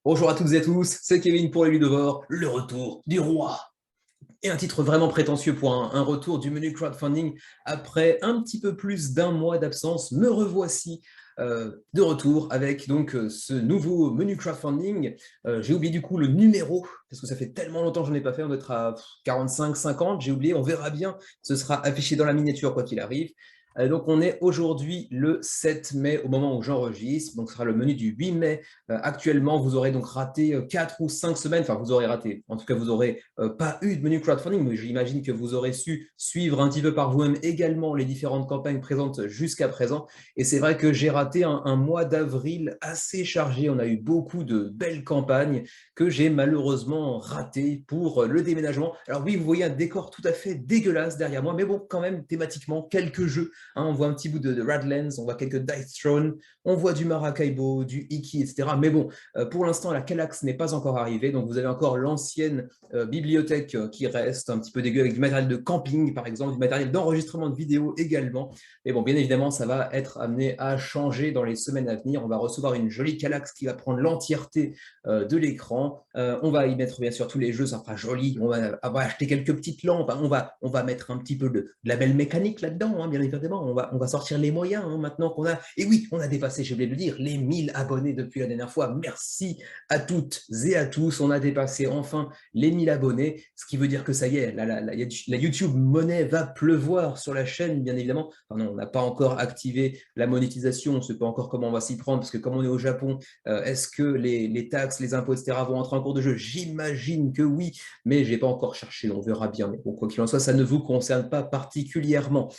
Bonjour à toutes et à tous, c'est Kevin pour les Ludovores, le retour du roi. Et un titre vraiment prétentieux pour un retour du menu crowdfunding. Après un petit peu plus d'un mois d'absence, me revoici de retour avec donc ce nouveau menu crowdfunding. J'ai oublié du coup le numéro, parce que ça fait tellement longtemps que je n'en ai pas fait, on doit être à 45, 50, j'ai oublié, on verra bien, ce sera affiché dans la miniature quoi qu'il arrive. Donc on est aujourd'hui le 7 mai au moment où j'enregistre, donc ce sera le menu du 8 mai. Actuellement, vous aurez donc raté 4 ou 5 semaines, enfin vous aurez raté, en tout cas vous n'aurez pas eu de menu crowdfunding, mais j'imagine que vous aurez su suivre un petit peu par vous-même également les différentes campagnes présentes jusqu'à présent. Et c'est vrai que j'ai raté un mois d'avril assez chargé, on a eu beaucoup de belles campagnes que j'ai malheureusement raté pour le déménagement. Alors oui, vous voyez un décor tout à fait dégueulasse derrière moi, mais bon, quand même, thématiquement, quelques jeux. Hein, on voit un petit bout de Radlands, on voit quelques Dice Throne, on voit du Maracaibo, du Iki, etc. Mais bon, pour l'instant, la Kallax n'est pas encore arrivée, donc vous avez encore l'ancienne bibliothèque qui reste un petit peu dégueu, avec du matériel de camping, par exemple, du matériel d'enregistrement de vidéo également. Mais bon, bien évidemment, ça va être amené à changer dans les semaines à venir. On va recevoir une jolie Kallax qui va prendre l'entièreté de l'écran. On va y mettre bien sûr tous les jeux, ça fera joli. On va acheter quelques petites lampes, hein. On va mettre un petit peu de la belle mécanique là-dedans, hein, bien évidemment. On va sortir les moyens hein, maintenant qu'on a. Et oui, on a dépassé, j'ai oublié de le dire, les 1000 abonnés depuis la dernière fois. Merci à toutes et à tous. On a dépassé enfin les 1000 abonnés, ce qui veut dire que ça y est, la YouTube monnaie va pleuvoir sur la chaîne, bien évidemment. Enfin non, on n'a pas encore activé la monétisation, on ne sait pas encore comment on va s'y prendre, parce que comme on est au Japon, est-ce que les taxes, les impôts, etc. vont entrer en cours de jeu? J'imagine que oui, mais je n'ai pas encore cherché, on verra bien. Mais bon, quoi qu'il en soit, ça ne vous concerne pas particulièrement.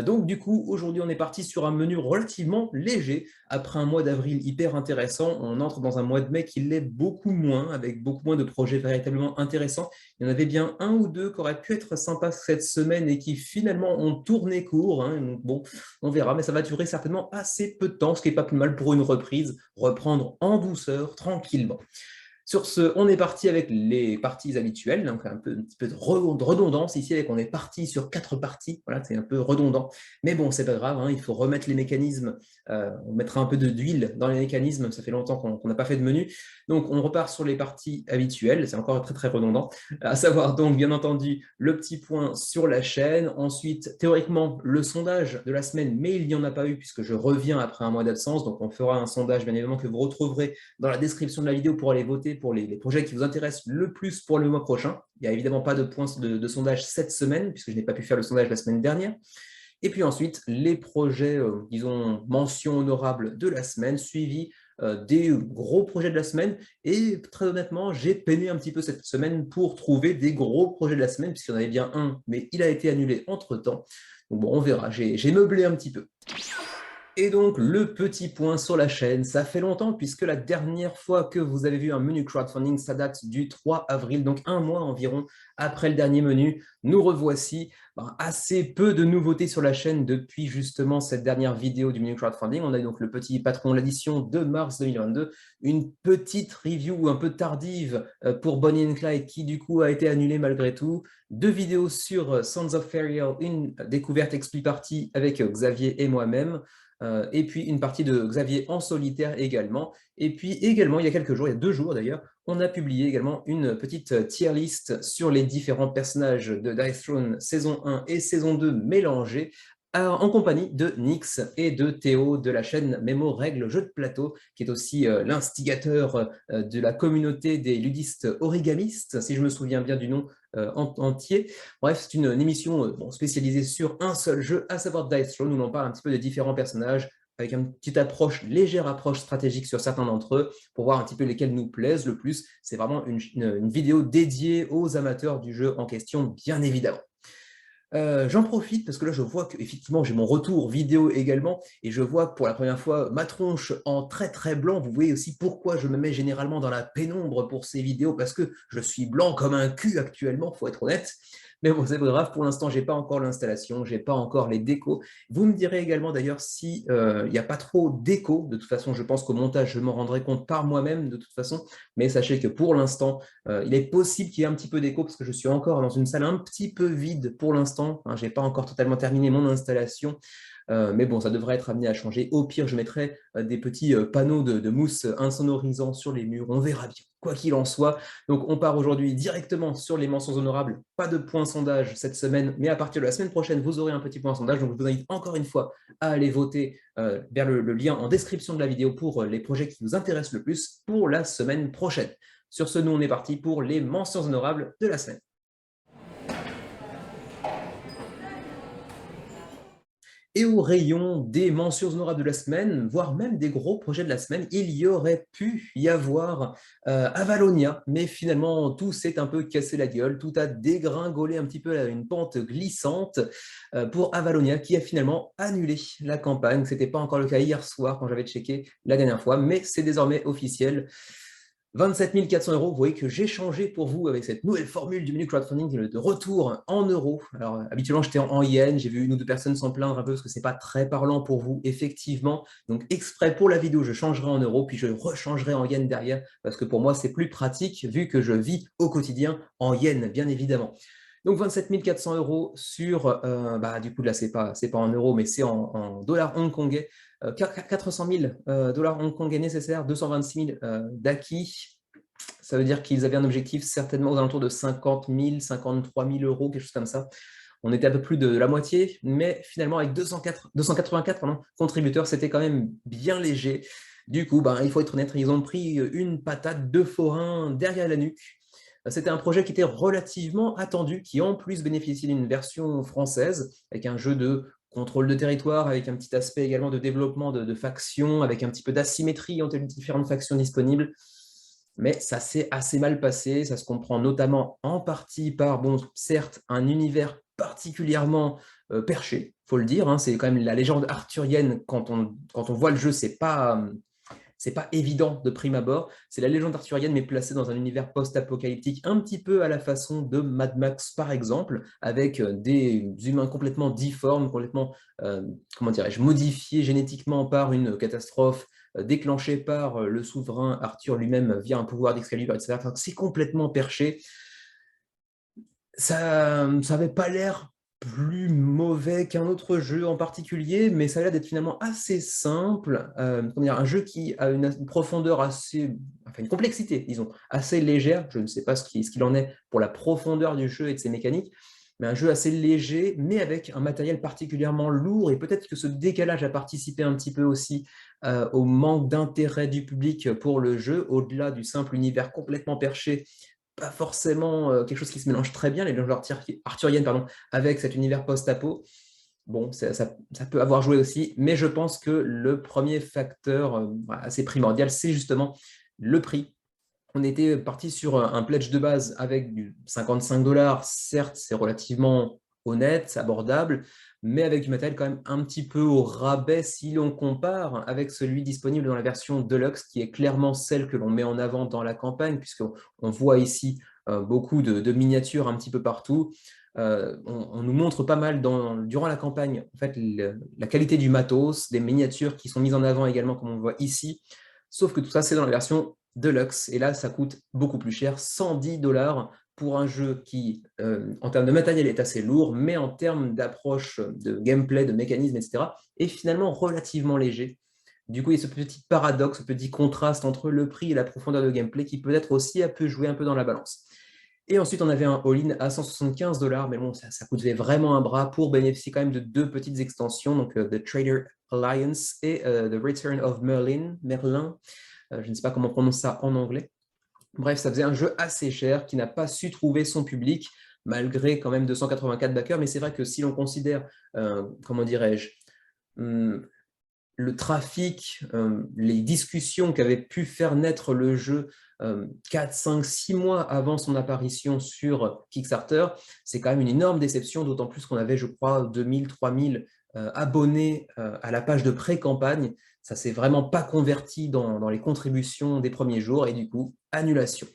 Donc du coup, aujourd'hui, on est parti sur un menu relativement léger. Après un mois d'avril hyper intéressant, on entre dans un mois de mai qui l'est beaucoup moins, avec beaucoup moins de projets véritablement intéressants. Il y en avait bien un ou deux qui auraient pu être sympas cette semaine et qui finalement ont tourné court. Hein. Donc bon, on verra, mais ça va durer certainement assez peu de temps, ce qui n'est pas plus mal pour une reprise, reprendre en douceur, tranquillement. Sur ce, on est parti avec les parties habituelles, donc un petit peu de redondance ici, avec on est parti sur 4 parties, voilà, c'est un peu redondant, mais bon, c'est pas grave, hein, il faut remettre les mécanismes, on mettra un peu d'huile dans les mécanismes, ça fait longtemps qu'on n'a pas fait de menu, donc on repart sur les parties habituelles, c'est encore très très redondant, à savoir donc bien entendu le petit point sur la chaîne, ensuite théoriquement le sondage de la semaine, mais il n'y en a pas eu puisque je reviens après un mois d'absence, donc on fera un sondage bien évidemment que vous retrouverez dans la description de la vidéo pour aller voter pour les projets qui vous intéressent le plus pour le mois prochain. Il n'y a évidemment pas de points de sondage cette semaine, puisque je n'ai pas pu faire le sondage la semaine dernière. Et puis ensuite, les projets, disons, mention honorable de la semaine, suivis des gros projets de la semaine. Et très honnêtement, j'ai peiné un petit peu cette semaine pour trouver des gros projets de la semaine, puisqu'il y en avait bien un, mais il a été annulé entre-temps. Donc bon, on verra, j'ai meublé un petit peu. Et donc, le petit point sur la chaîne, ça fait longtemps puisque la dernière fois que vous avez vu un menu crowdfunding, ça date du 3 avril, donc un mois environ après le dernier menu. Nous revoici. Assez peu de nouveautés sur la chaîne depuis justement cette dernière vidéo du menu crowdfunding. On a donc le petit patron, l'édition de mars 2022, une petite review un peu tardive pour Bonnie and Clyde qui du coup a été annulée malgré tout. 2 vidéos sur Sons of Ferial, une découverte expli partie avec Xavier et moi-même. Et puis une partie de Xavier en solitaire également. Et puis également, il y a quelques jours, il y a 2 jours d'ailleurs, on a publié également une petite tier list sur les différents personnages de Dice Throne saison 1 et saison 2 mélangés, en compagnie de Nyx et de Théo de la chaîne Mémo Règles Jeux de plateau, qui est aussi l'instigateur de la communauté des ludistes origamistes, si je me souviens bien du nom entier. Bref, c'est une émission spécialisée sur un seul jeu, à savoir Dice Throne, où l'on parle un petit peu des différents personnages, avec une petite approche, légère approche stratégique sur certains d'entre eux, pour voir un petit peu lesquels nous plaisent le plus. C'est vraiment une vidéo dédiée aux amateurs du jeu en question, bien évidemment. J'en profite parce que là, je vois qu'effectivement, j'ai mon retour vidéo également et je vois que pour la première fois ma tronche en très très blanc. Vous voyez aussi pourquoi je me mets généralement dans la pénombre pour ces vidéos parce que je suis blanc comme un cul actuellement, il faut être honnête. Mais bon, c'est pas grave, pour l'instant, j'ai pas encore l'installation, j'ai pas encore les décos. Vous me direz également d'ailleurs si il n'y a pas trop d'écho. De toute façon, je pense qu'au montage, je m'en rendrai compte par moi-même de toute façon. Mais sachez que pour l'instant, il est possible qu'il y ait un petit peu d'écho parce que je suis encore dans une salle un petit peu vide pour l'instant. Hein, je n'ai pas encore totalement terminé mon installation. Mais bon, ça devrait être amené à changer. Au pire, je mettrai des petits panneaux de mousse insonorisants sur les murs. On verra bien, quoi qu'il en soit. Donc, on part aujourd'hui directement sur les mentions honorables. Pas de point sondage cette semaine, mais à partir de la semaine prochaine, vous aurez un petit point sondage. Donc, je vous invite encore une fois à aller voter vers le lien en description de la vidéo pour les projets qui vous intéressent le plus pour la semaine prochaine. Sur ce, nous, on est parti pour les mentions honorables de la semaine. Et au rayon des mentions honorables de la semaine, voire même des gros projets de la semaine, il y aurait pu y avoir Avalonia, mais finalement tout s'est un peu cassé la gueule, tout a dégringolé un petit peu à une pente glissante pour Avalonia qui a finalement annulé la campagne. Ce n'était pas encore le cas hier soir quand j'avais checké la dernière fois, mais c'est désormais officiel. 27 400 €, vous voyez que j'ai changé pour vous avec cette nouvelle formule du menu crowdfunding de retour en euros. Alors, habituellement, j'étais en yens, j'ai vu une ou deux personnes s'en plaindre un peu parce que ce n'est pas très parlant pour vous, effectivement. Donc, exprès pour la vidéo, je changerai en euros, puis je rechangerai en yens derrière parce que pour moi, c'est plus pratique vu que je vis au quotidien en yens, bien évidemment. Donc 27 400 € sur, du coup là c'est pas en euros, mais c'est en dollars hongkongais. 400 000 dollars hongkongais nécessaires, 226 000 d'acquis. Ça veut dire qu'ils avaient un objectif certainement aux alentours de 50 000, 53 000 €, quelque chose comme ça. On était un peu plus de la moitié, mais finalement avec 284 contributeurs, c'était quand même bien léger. Du coup, il faut être honnête, ils ont pris une patate de forain derrière la nuque. C'était un projet qui était relativement attendu, qui en plus bénéficiait d'une version française, avec un jeu de contrôle de territoire, avec un petit aspect également de développement de factions, avec un petit peu d'asymétrie entre les différentes factions disponibles. Mais ça s'est assez mal passé, ça se comprend notamment en partie par, bon, certes, un univers particulièrement perché, il faut le dire, hein, c'est quand même la légende arthurienne, quand on voit le jeu, c'est pas évident de prime abord. C'est la légende arthurienne, mais placée dans un univers post-apocalyptique, un petit peu à la façon de Mad Max, par exemple, avec des humains complètement difformes, complètement, comment dirais-je, modifiés génétiquement par une catastrophe déclenchée par le souverain Arthur lui-même via un pouvoir d'Excalibur, etc. Enfin, c'est complètement perché. Ça n'avait pas l'air plus mauvais qu'un autre jeu en particulier, mais ça a l'air d'être finalement assez simple. Un jeu qui a une profondeur assez, enfin une complexité, disons, assez légère. Je ne sais pas ce qu'il en est pour la profondeur du jeu et de ses mécaniques, mais un jeu assez léger, mais avec un matériel particulièrement lourd, et peut-être que ce décalage a participé un petit peu aussi au manque d'intérêt du public pour le jeu, au-delà du simple univers complètement perché, pas forcément quelque chose qui se mélange très bien, les légendes arthuriennes, avec cet univers post-apo. Bon, ça peut avoir joué aussi, mais je pense que le premier facteur assez primordial, c'est justement le prix. On était parti sur un pledge de base avec du 55 $. Certes, c'est relativement honnête, c'est abordable, mais avec du matériel quand même un petit peu au rabais si l'on compare avec celui disponible dans la version Deluxe, qui est clairement celle que l'on met en avant dans la campagne, puisqu'on voit ici beaucoup de miniatures un petit peu partout. On nous montre pas mal durant la campagne en fait, la qualité du matos, des miniatures qui sont mises en avant également, comme on voit ici, sauf que tout ça, c'est dans la version Deluxe, et là, ça coûte beaucoup plus cher, 110 $ pour un jeu qui, en termes de matériel, est assez lourd, mais en termes d'approche, de gameplay, de mécanisme, etc., est finalement relativement léger. Du coup, il y a ce petit paradoxe, ce petit contraste entre le prix et la profondeur de gameplay qui peut-être aussi peut jouer un peu dans la balance. Et ensuite, on avait un all-in à 175 $, mais bon, ça coûtait vraiment un bras pour bénéficier quand même de deux petites extensions, donc The Trader Alliance et The Return of Merlin. Je ne sais pas comment on prononce ça en anglais. Bref, ça faisait un jeu assez cher qui n'a pas su trouver son public, malgré quand même 284 backers. Mais c'est vrai que si l'on considère, comment dirais-je, le trafic, les discussions qu'avait pu faire naître le jeu 4, 5, 6 mois avant son apparition sur Kickstarter, c'est quand même une énorme déception, d'autant plus qu'on avait, je crois, 2000, 3000 abonnés à la page de pré-campagne. Ça ne s'est vraiment pas converti dans les contributions des premiers jours, et du coup, annulation.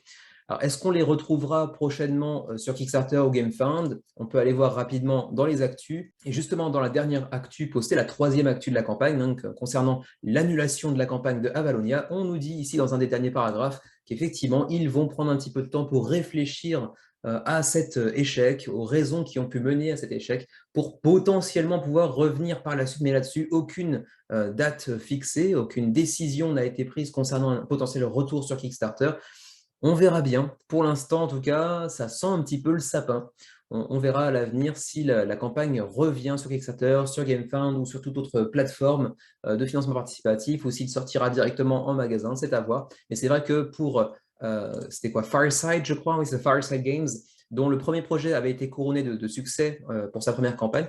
Alors, est-ce qu'on les retrouvera prochainement sur Kickstarter ou GameFound? On peut aller voir rapidement dans les actus. Et justement, dans la dernière actu postée, la troisième actu de la campagne, donc, concernant l'annulation de la campagne de Avalonia, on nous dit ici dans un des derniers paragraphes qu'effectivement, ils vont prendre un petit peu de temps pour réfléchir à cet échec, aux raisons qui ont pu mener à cet échec, pour potentiellement pouvoir revenir par la suite. Mais là-dessus, aucune date fixée, aucune décision n'a été prise concernant un potentiel retour sur Kickstarter. On verra bien. Pour l'instant, en tout cas, ça sent un petit peu le sapin. On verra à l'avenir si la campagne revient sur Kickstarter, sur GameFound ou sur toute autre plateforme de financement participatif, ou s'il sortira directement en magasin, c'est à voir. Mais c'est vrai que pour, c'était quoi, Fireside, je crois, oui, c'est Fireside Games, dont le premier projet avait été couronné de succès pour sa première campagne.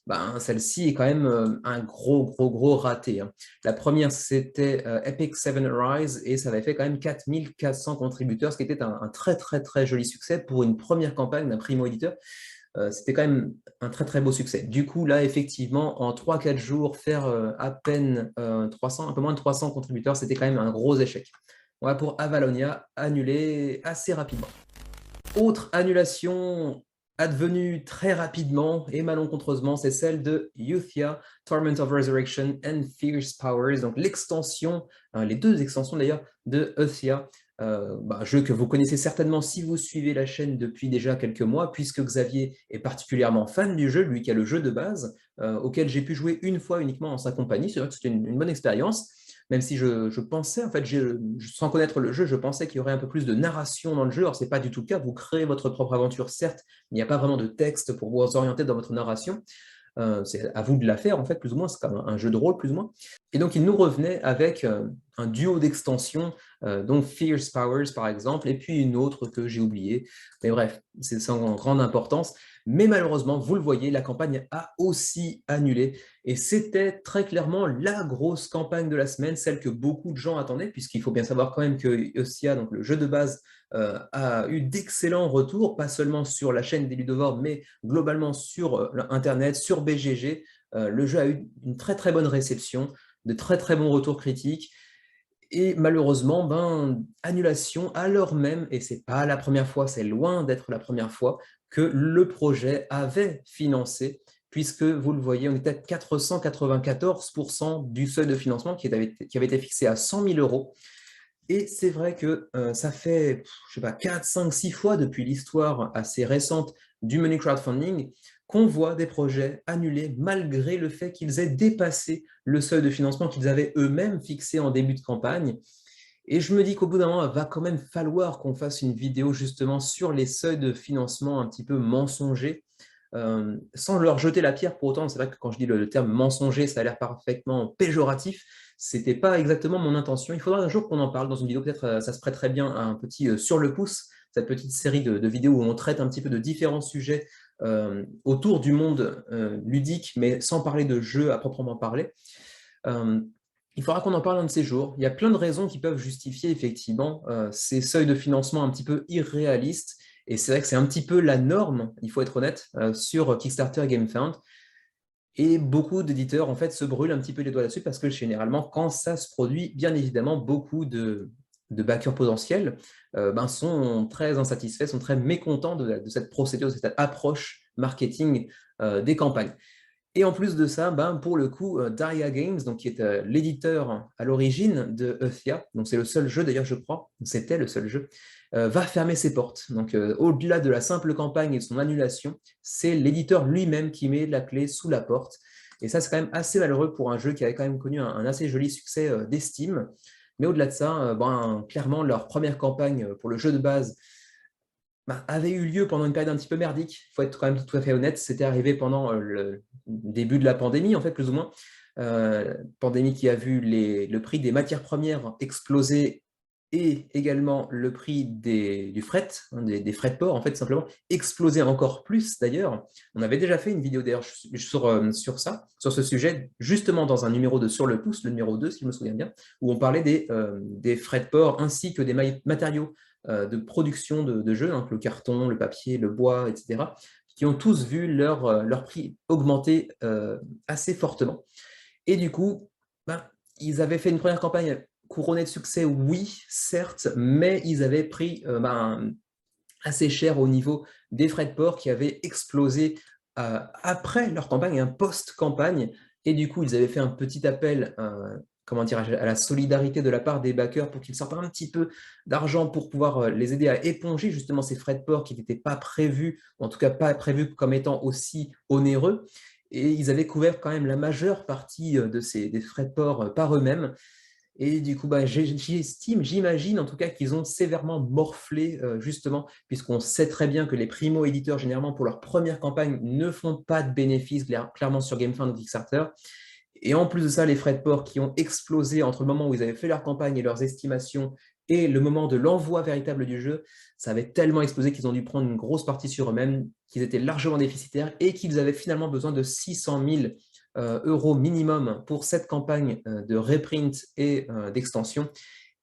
Ben, celle-ci est quand même un gros raté, hein. La première, c'était Epic Seven Rise, et ça avait fait quand même 4400 contributeurs, ce qui était un très joli succès pour une première campagne d'un primo-éditeur. C'était quand même un très beau succès. Du coup, là, effectivement, en 3-4 jours, faire à peine 300, un peu moins de 300 contributeurs, c'était quand même un gros échec. Voilà pour Avalonia, annulé assez rapidement. Autre annulation advenue très rapidement et malencontreusement, c'est celle de Youthia, Torment of Resurrection and Fierce Powers, donc l'extension, les deux extensions d'ailleurs, de Youthia, jeu que vous connaissez certainement si vous suivez la chaîne depuis déjà quelques mois, puisque Xavier est particulièrement fan du jeu, lui qui a le jeu de base, auquel j'ai pu jouer une fois uniquement en sa compagnie. C'est vrai que c'était une bonne expérience, même si je pensais, en fait, sans connaître le jeu, je pensais qu'il y aurait un peu plus de narration dans le jeu. Alors, ce n'est pas du tout le cas. Vous créez votre propre aventure, certes, mais il n'y a pas vraiment de texte pour vous orienter dans votre narration. C'est à vous de la faire, en fait, plus ou moins. C'est comme un jeu de rôle, plus ou moins. Et donc, il nous revenait avec un duo d'extensions, donc Fierce Powers, par exemple, et puis une autre que j'ai oubliée. Mais bref, c'est sans grande importance. Mais malheureusement, vous le voyez, la campagne a aussi annulé. Et c'était très clairement la grosse campagne de la semaine, celle que beaucoup de gens attendaient, puisqu'il faut bien savoir quand même que Ossia, donc le jeu de base, a eu d'excellents retours, pas seulement sur la chaîne des Ludovores, mais globalement sur Internet, sur BGG. Le jeu a eu une très bonne réception, de très bons retours critiques. Et malheureusement, annulation, alors même, et c'est pas la première fois, c'est loin d'être la première fois, que le projet avait financé, puisque vous le voyez, on était à 494% du seuil de financement qui avait été fixé à 100 000 euros. Et c'est vrai que ça fait, je sais pas, 4, 5, 6 fois depuis l'histoire assez récente du menu crowdfunding qu'on voit des projets annulés malgré le fait qu'ils aient dépassé le seuil de financement qu'ils avaient eux-mêmes fixé en début de campagne. Et je me dis qu'au bout d'un moment, il va quand même falloir qu'on fasse une vidéo justement sur les seuils de financement un petit peu mensongers, sans leur jeter la pierre pour autant. C'est vrai que quand je dis le terme mensonger, ça a l'air parfaitement péjoratif. C'était pas exactement mon intention. Il faudra un jour qu'on en parle dans une vidéo, peut-être ça se prêterait bien à un petit sur le pouce, cette petite série de vidéos où on traite un petit peu de différents sujets autour du monde ludique, mais sans parler de jeux à proprement parler. Il faudra qu'on en parle un de ces jours. Il y a plein de raisons qui peuvent justifier effectivement ces seuils de financement un petit peu irréalistes. Et c'est vrai que c'est un petit peu la norme, il faut être honnête, sur Kickstarter et GameFound. Et beaucoup d'éditeurs en fait se brûlent un petit peu les doigts là-dessus parce que généralement, quand ça se produit, bien évidemment, beaucoup de backers potentiels sont très insatisfaits, sont très mécontents de cette procédure, de cette approche marketing des campagnes. Et en plus de ça, pour le coup, Daria Games, donc, qui est l'éditeur à l'origine de Euthia, donc c'est le seul jeu d'ailleurs, je crois, c'était le seul jeu, va fermer ses portes. Donc au-delà de la simple campagne et de son annulation, c'est l'éditeur lui-même qui met la clé sous la porte. Et ça, c'est quand même assez malheureux pour un jeu qui avait quand même connu un assez joli succès d'estime. Mais au-delà de ça, clairement, leur première campagne pour le jeu de base avait eu lieu pendant une période un petit peu merdique. Il faut être quand même tout à fait honnête, c'était arrivé pendant le début de la pandémie, en fait, plus ou moins. Pandémie qui a vu le prix des matières premières exploser et également le prix du fret, des frais de port, en fait, simplement, exploser encore plus, d'ailleurs. On avait déjà fait une vidéo, d'ailleurs, sur ça, sur ce sujet, justement dans un numéro de Sur le pouce, le numéro 2, si je me souviens bien, où on parlait des frais de port ainsi que des matériaux de production de jeux, hein, le carton, le papier, le bois, etc., qui ont tous vu leur prix augmenter assez fortement. Et du coup, ils avaient fait une première campagne couronnée de succès, oui, certes, mais ils avaient pris assez cher au niveau des frais de port qui avaient explosé après leur campagne, un post-campagne. Et du coup, ils avaient fait un petit appel comment dire, à la solidarité de la part des backers pour qu'ils sortent un petit peu d'argent pour pouvoir les aider à éponger justement ces frais de port qui n'étaient pas prévus, en tout cas pas prévus comme étant aussi onéreux. Et ils avaient couvert quand même la majeure partie des frais de port par eux-mêmes. Et du coup, bah, j'imagine en tout cas qu'ils ont sévèrement morflé, justement, puisqu'on sait très bien que les primo-éditeurs, généralement, pour leur première campagne, ne font pas de bénéfices, clairement sur GameFound ou Kickstarter. Et en plus de ça, les frais de port qui ont explosé entre le moment où ils avaient fait leur campagne et leurs estimations et le moment de l'envoi véritable du jeu, ça avait tellement explosé qu'ils ont dû prendre une grosse partie sur eux-mêmes, qu'ils étaient largement déficitaires et qu'ils avaient finalement besoin de 600 000 euros minimum pour cette campagne de reprint et d'extension.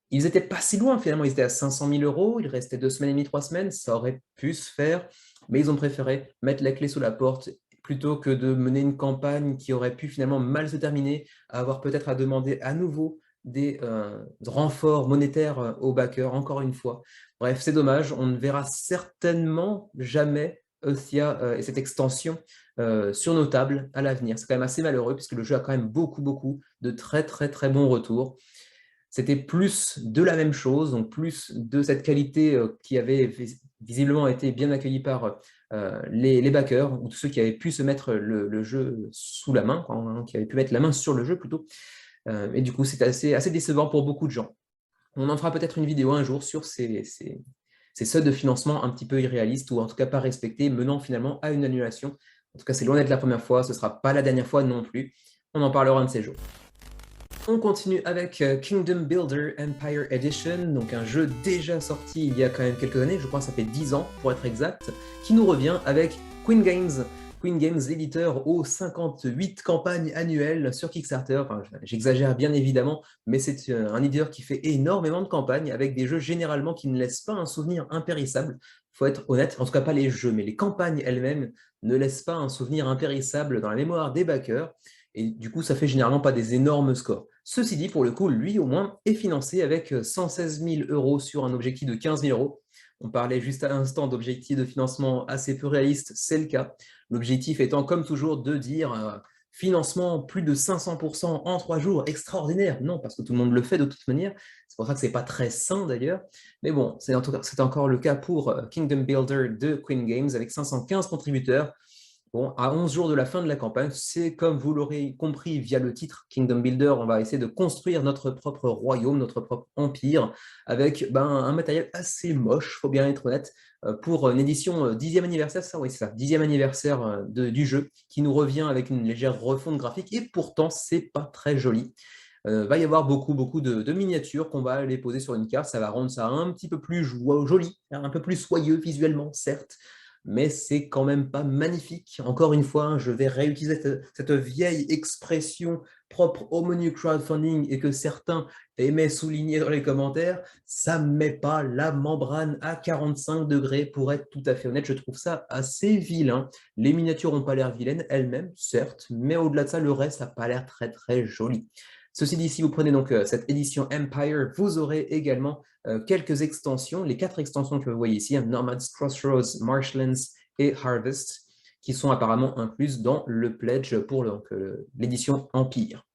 Ils n'étaient pas si loin finalement, ils étaient à 500 000 euros, il restait 2 semaines et demie, 3 semaines, ça aurait pu se faire, mais ils ont préféré mettre la clé sous la porte plutôt que de mener une campagne qui aurait pu finalement mal se terminer, avoir peut-être à demander à nouveau des renforts monétaires aux backers, encore une fois. Bref, c'est dommage, on ne verra certainement jamais Euthia et cette extension sur nos tables à l'avenir. C'est quand même assez malheureux puisque le jeu a quand même beaucoup de très bons retours. C'était plus de la même chose, donc plus de cette qualité qui avait visiblement été bien accueillie par les backers ou tous ceux qui avaient pu se mettre le jeu sous la main, hein, qui avaient pu mettre la main sur le jeu plutôt. Et du coup, c'était assez décevant pour beaucoup de gens. On en fera peut-être une vidéo un jour sur ces seuils de financement un petit peu irréalistes ou en tout cas pas respectés, menant finalement à une annulation. En tout cas, c'est loin d'être la première fois, ce ne sera pas la dernière fois non plus. On en parlera un de ces jours. On continue avec Kingdom Builder Empire Edition, donc un jeu déjà sorti il y a quand même quelques années, je crois que ça fait 10 ans pour être exact, qui nous revient avec Queen Games. Queen Games, l'éditeur aux 58 campagnes annuelles sur Kickstarter. Enfin, j'exagère bien évidemment, mais c'est un éditeur qui fait énormément de campagnes avec des jeux généralement qui ne laissent pas un souvenir impérissable. Il faut être honnête, en tout cas pas les jeux, mais les campagnes elles-mêmes ne laissent pas un souvenir impérissable dans la mémoire des backers. Et du coup, ça fait généralement pas des énormes scores. Ceci dit, pour le coup, lui au moins est financé avec 116 000 euros sur un objectif de 15 000 euros. On parlait juste à l'instant d'objectifs de financement assez peu réalistes, c'est le cas. L'objectif étant, comme toujours, de dire financement plus de 500% en 3 jours, extraordinaire. Non, parce que tout le monde le fait de toute manière. C'est pour ça que ce n'est pas très sain d'ailleurs. Mais bon, c'est encore le cas pour Kingdom Builder de Queen Games avec 515 contributeurs. Bon, à 11 jours de la fin de la campagne, c'est comme vous l'aurez compris via le titre Kingdom Builder, on va essayer de construire notre propre royaume, notre propre empire, avec un matériel assez moche, il faut bien être honnête, pour une édition 10e anniversaire, ça, oui, c'est ça, 10e anniversaire du jeu, qui nous revient avec une légère refonte graphique, et pourtant, c'est pas très joli. Va y avoir beaucoup de miniatures qu'on va aller poser sur une carte, ça va rendre ça un petit peu plus joli, un peu plus soyeux visuellement, certes, mais c'est quand même pas magnifique. Encore une fois, hein, je vais réutiliser cette vieille expression propre au menu crowdfunding et que certains aimaient souligner dans les commentaires, ça ne met pas la membrane à 45 degrés pour être tout à fait honnête. Je trouve ça assez vilain. Les miniatures n'ont pas l'air vilaines elles-mêmes, certes, mais au-delà de ça, le reste n'a pas l'air très joli. Ceci dit, si vous prenez donc cette édition Empire, vous aurez également quelques extensions, les 4 extensions que vous voyez ici, Nomads, Crossroads, Marshlands et Harvest, qui sont apparemment incluses dans le pledge pour l'édition Empire.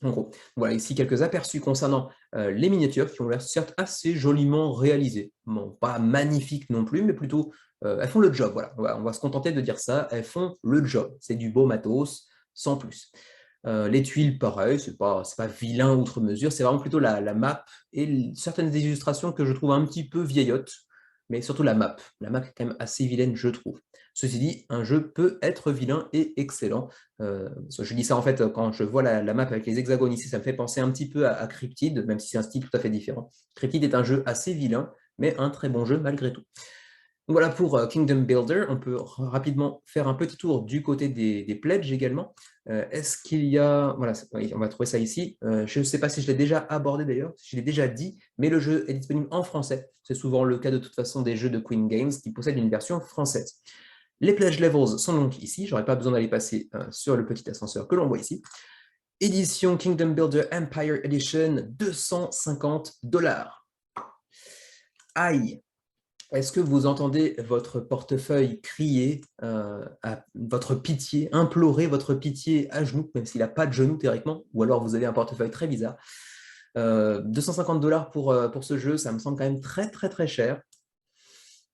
En gros, voilà ici quelques aperçus concernant les miniatures qui ont l'air certes assez joliment réalisées. Bon, pas magnifiques non plus, mais plutôt, elles font le job, voilà. On va se contenter de dire ça, elles font le job. C'est du beau matos, sans plus. Les tuiles, pareil, c'est pas vilain outre mesure, c'est vraiment plutôt la map et certaines des illustrations que je trouve un petit peu vieillottes, mais surtout la map. La map est quand même assez vilaine, je trouve. Ceci dit, un jeu peut être vilain et excellent. Je dis ça en fait, quand je vois la map avec les hexagones ici, ça me fait penser un petit peu à Cryptid, même si c'est un style tout à fait différent. Cryptid est un jeu assez vilain, mais un très bon jeu malgré tout. Voilà pour Kingdom Builder. On peut rapidement faire un petit tour du côté des pledges également. Est-ce qu'il y a... Voilà, oui, on va trouver ça ici. Je ne sais pas si je l'ai déjà abordé d'ailleurs, si je l'ai déjà dit, mais le jeu est disponible en français. C'est souvent le cas de toute façon des jeux de Queen Games qui possèdent une version française. Les pledge levels sont donc ici. Je n'aurai pas besoin d'aller passer sur le petit ascenseur que l'on voit ici. Édition Kingdom Builder Empire Edition, $250. Aïe! Est-ce que vous entendez votre portefeuille crier à votre pitié, implorer votre pitié à genoux, même s'il n'a pas de genoux théoriquement, ou alors vous avez un portefeuille très bizarre. 250 $ pour ce jeu, ça me semble quand même très très très cher.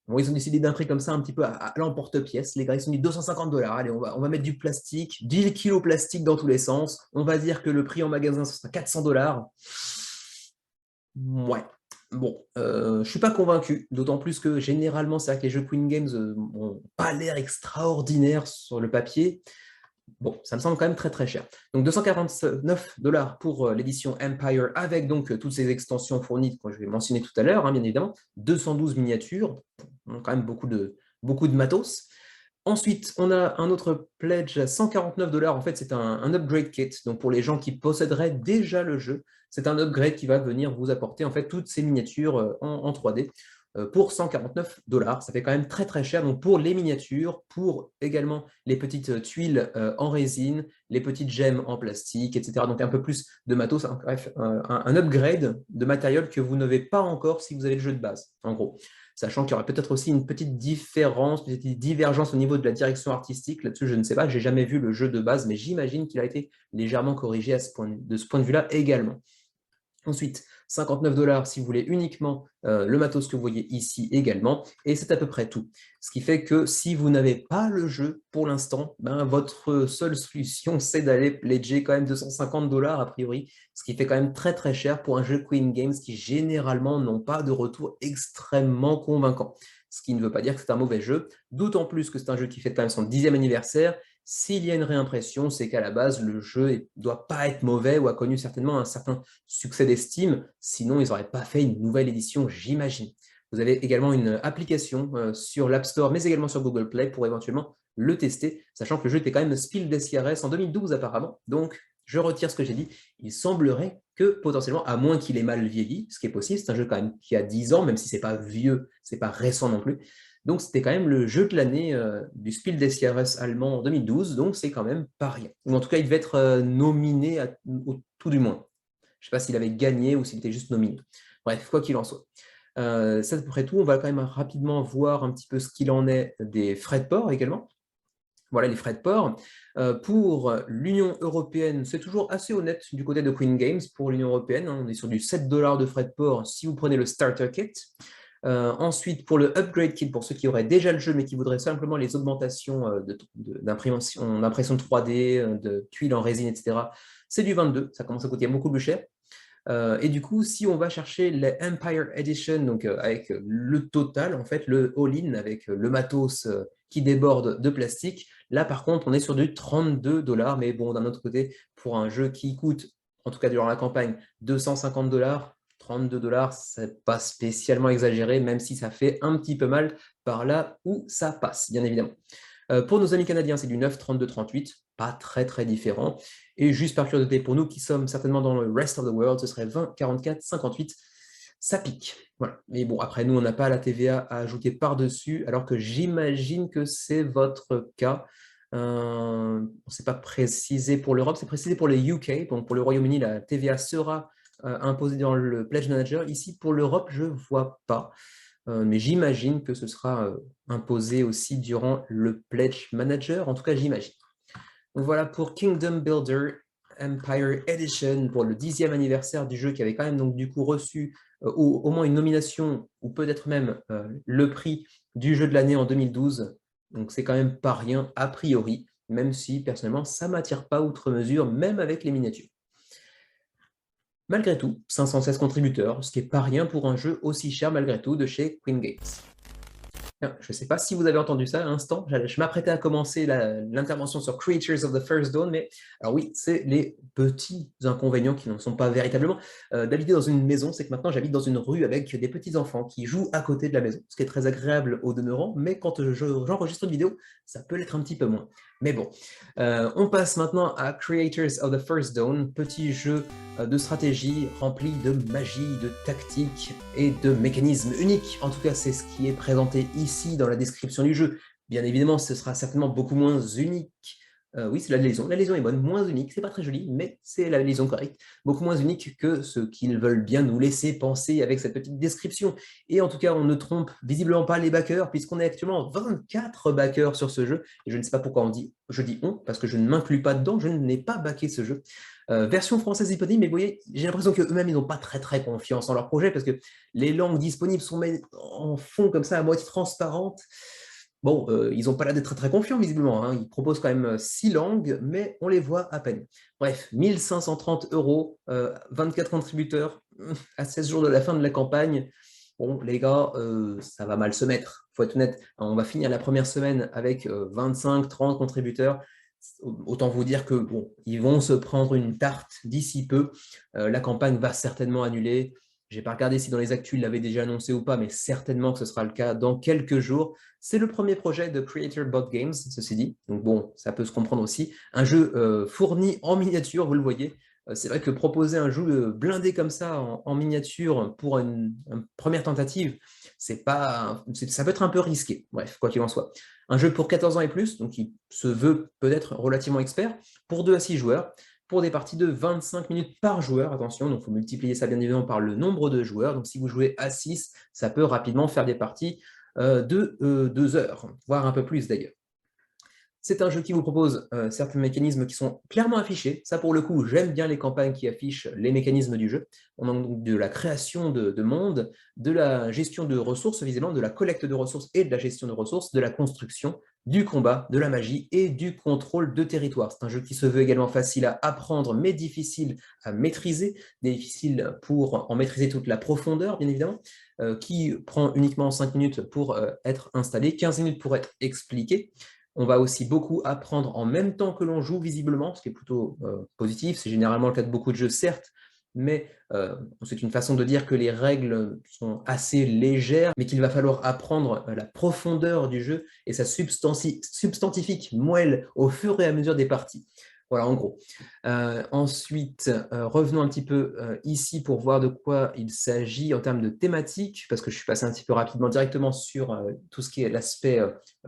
Bon, ils ont décidé d'un prix comme ça un petit peu à l'emporte-pièce. Les gars, ils se sont dit 250 $. Allez, on va mettre du plastique, 10 kilos plastique dans tous les sens. On va dire que le prix en magasin, ce sera 400 $. Ouais. Bon, je ne suis pas convaincu, d'autant plus que généralement, c'est vrai que les jeux Queen Games n'ont pas l'air extraordinaire sur le papier. Bon, ça me semble quand même très très cher. Donc 249 $ pour l'édition Empire avec donc toutes ces extensions fournies que je vais mentionner tout à l'heure, hein, bien évidemment. 212 miniatures, donc quand même beaucoup de matos. Ensuite, on a un autre pledge à 149 $. En fait, c'est un upgrade kit. Donc, pour les gens qui posséderaient déjà le jeu, c'est un upgrade qui va venir vous apporter en fait toutes ces miniatures en 3D pour 149 $. Ça fait quand même très très cher. Donc, pour les miniatures, pour également les petites tuiles en résine, les petites gemmes en plastique, etc. Donc, un peu plus de matos. Bref, un upgrade de matériel que vous n'avez pas encore si vous avez le jeu de base, en gros. Sachant qu'il y aurait peut-être aussi une petite différence, une petite divergence au niveau de la direction artistique. Là-dessus, je ne sais pas, je n'ai jamais vu le jeu de base, mais j'imagine qu'il a été légèrement corrigé de ce point de vue-là également. Ensuite, 59 $ si vous voulez uniquement le matos que vous voyez ici également, et c'est à peu près tout. Ce qui fait que si vous n'avez pas le jeu pour l'instant, ben, votre seule solution, c'est d'aller pledger quand même 250 $ a priori, ce qui fait quand même très très cher pour un jeu Queen Games qui généralement n'ont pas de retour extrêmement convaincant. Ce qui ne veut pas dire que c'est un mauvais jeu, d'autant plus que c'est un jeu qui fête quand même son 10e anniversaire. S'il y a une réimpression, c'est qu'à la base, le jeu ne doit pas être mauvais ou a connu certainement un certain succès d'estime. Sinon, ils n'auraient pas fait une nouvelle édition, j'imagine. Vous avez également une application sur l'App Store, mais également sur Google Play pour éventuellement le tester, sachant que le jeu était quand même Spiel des Jahres en 2012 apparemment. Donc, je retire ce que j'ai dit. Il semblerait que potentiellement, à moins qu'il ait mal vieilli, ce qui est possible, c'est un jeu quand même qui a 10 ans, même si ce n'est pas vieux, ce n'est pas récent non plus. Donc, c'était quand même le jeu de l'année du Spiel des Jahres allemand en 2012, donc c'est quand même pas rien. Ou en tout cas, il devait être nominé au tout du moins. Je ne sais pas s'il avait gagné ou s'il était juste nominé. Bref, quoi qu'il en soit. C'est à peu près tout. On va quand même rapidement voir un petit peu ce qu'il en est des frais de port également. Voilà les frais de port. Pour l'Union européenne, c'est toujours assez honnête du côté de Queen Games. Pour l'Union européenne, hein, on est sur du 7 $ de frais de port si vous prenez le Starter Kit. Ensuite, pour le Upgrade Kit, pour ceux qui auraient déjà le jeu mais qui voudraient simplement les augmentations d'impression 3D, de tuiles en résine, etc., c'est du 22. Ça commence à coûter beaucoup plus cher. Et du coup, si on va chercher les Empire Edition, donc avec le total, en fait, le all-in, avec le matos qui déborde de plastique, là, par contre, on est sur du 32 $. Mais bon, d'un autre côté, pour un jeu qui coûte, en tout cas durant la campagne, 250 $, 32 $, c'est pas spécialement exagéré, même si ça fait un petit peu mal par là où ça passe, bien évidemment. Pour nos amis canadiens, c'est du 9, 32, 38, pas très très différent. Et juste par curiosité, pour nous qui sommes certainement dans le rest of the world, ce serait 20, 44, 58. Ça pique. Voilà. Mais bon, après, nous, on n'a pas la TVA à ajouter par-dessus, alors que j'imagine que c'est votre cas. On ne s'est pas précisé pour l'Europe, c'est précisé pour les UK. Donc, pour le Royaume-Uni, la TVA sera imposée dans le Pledge Manager. Ici, pour l'Europe, je ne vois pas. Mais j'imagine que ce sera imposé aussi durant le Pledge Manager. En tout cas, j'imagine. Donc voilà pour Kingdom Builder Empire Edition pour le 10e anniversaire du jeu qui avait quand même donc du coup reçu au moins une nomination ou peut-être même le prix du jeu de l'année en 2012. Donc c'est quand même pas rien a priori, même si personnellement ça ne m'attire pas outre mesure, même avec les miniatures. Malgré tout, 516 contributeurs, ce qui n'est pas rien pour un jeu aussi cher malgré tout de chez Queen Games. Je ne sais pas si vous avez entendu ça à l'instant. Je m'apprêtais à commencer l'intervention sur Creatures of the First Dawn, mais alors oui, c'est les petits inconvénients qui n'en sont pas véritablement. D'habiter dans une maison, c'est que maintenant j'habite dans une rue avec des petits-enfants qui jouent à côté de la maison, ce qui est très agréable au demeurant, mais quand j'enregistre une vidéo, ça peut l'être un petit peu moins. Mais bon, on passe maintenant à Creators of the First Dawn, petit jeu de stratégie rempli de magie, de tactique et de mécanismes uniques. En tout cas, c'est ce qui est présenté ici dans la description du jeu. Bien évidemment, ce sera certainement beaucoup moins unique Oui, c'est la lésion. La lésion est bonne, moins unique, c'est pas très joli, mais c'est la lésion correcte. Beaucoup moins unique que ce qu'ils veulent bien nous laisser penser avec cette petite description. Et en tout cas, on ne trompe visiblement pas les backers, puisqu'on est actuellement 24 backers sur ce jeu. Et je ne sais pas pourquoi je dis on, parce que je ne m'inclus pas dedans, je n'ai pas backé ce jeu. Version française disponible, mais vous voyez, j'ai l'impression qu'eux-mêmes, ils n'ont pas très confiance en leur projet, parce que les langues disponibles sont en fond comme ça, à moitié transparentes. Bon, ils n'ont pas l'air d'être très confiants, visiblement, hein. Ils proposent quand même 6 langues, mais on les voit à peine. Bref, 1530 €, 24 contributeurs, à 16 jours de la fin de la campagne. Bon, les gars, ça va mal se mettre, il faut être honnête. On va finir la première semaine avec 25-30 contributeurs. Autant vous dire que bon, ils vont se prendre une tarte d'ici peu. La campagne va certainement annuler. Je n'ai pas regardé si dans les actus, il l'avait déjà annoncé ou pas, mais certainement que ce sera le cas dans quelques jours. C'est le premier projet de Creator Bot Games, ceci dit. Donc bon, ça peut se comprendre aussi. Un jeu fourni en miniature, vous le voyez. C'est vrai que proposer un jeu blindé comme ça en miniature pour une première tentative, ça peut être un peu risqué. Bref, quoi qu'il en soit. Un jeu pour 14 ans et plus, donc qui se veut peut-être relativement expert, pour 2 à 6 joueurs, pour des parties de 25 minutes par joueur, attention, donc il faut multiplier ça bien évidemment par le nombre de joueurs, donc si vous jouez à 6, ça peut rapidement faire des parties de 2 heures, voire un peu plus d'ailleurs. C'est un jeu qui vous propose certains mécanismes qui sont clairement affichés. Ça, pour le coup, j'aime bien les campagnes qui affichent les mécanismes du jeu. On a donc de la création de monde, de la gestion de ressources, visiblement, de la collecte de ressources et de la gestion de ressources, de la construction, du combat, de la magie et du contrôle de territoire. C'est un jeu qui se veut également facile à apprendre, mais difficile à maîtriser, difficile pour en maîtriser toute la profondeur, bien évidemment, qui prend uniquement 5 minutes pour être installé, 15 minutes pour être expliqué. On va aussi beaucoup apprendre en même temps que l'on joue, visiblement, ce qui est plutôt positif. C'est généralement le cas de beaucoup de jeux, certes, mais c'est une façon de dire que les règles sont assez légères, mais qu'il va falloir apprendre la profondeur du jeu et sa substantifique moelle au fur et à mesure des parties. Voilà, en gros. Ensuite, revenons un petit peu ici pour voir de quoi il s'agit en termes de thématique, parce que je suis passé un petit peu rapidement directement sur tout ce qui est l'aspect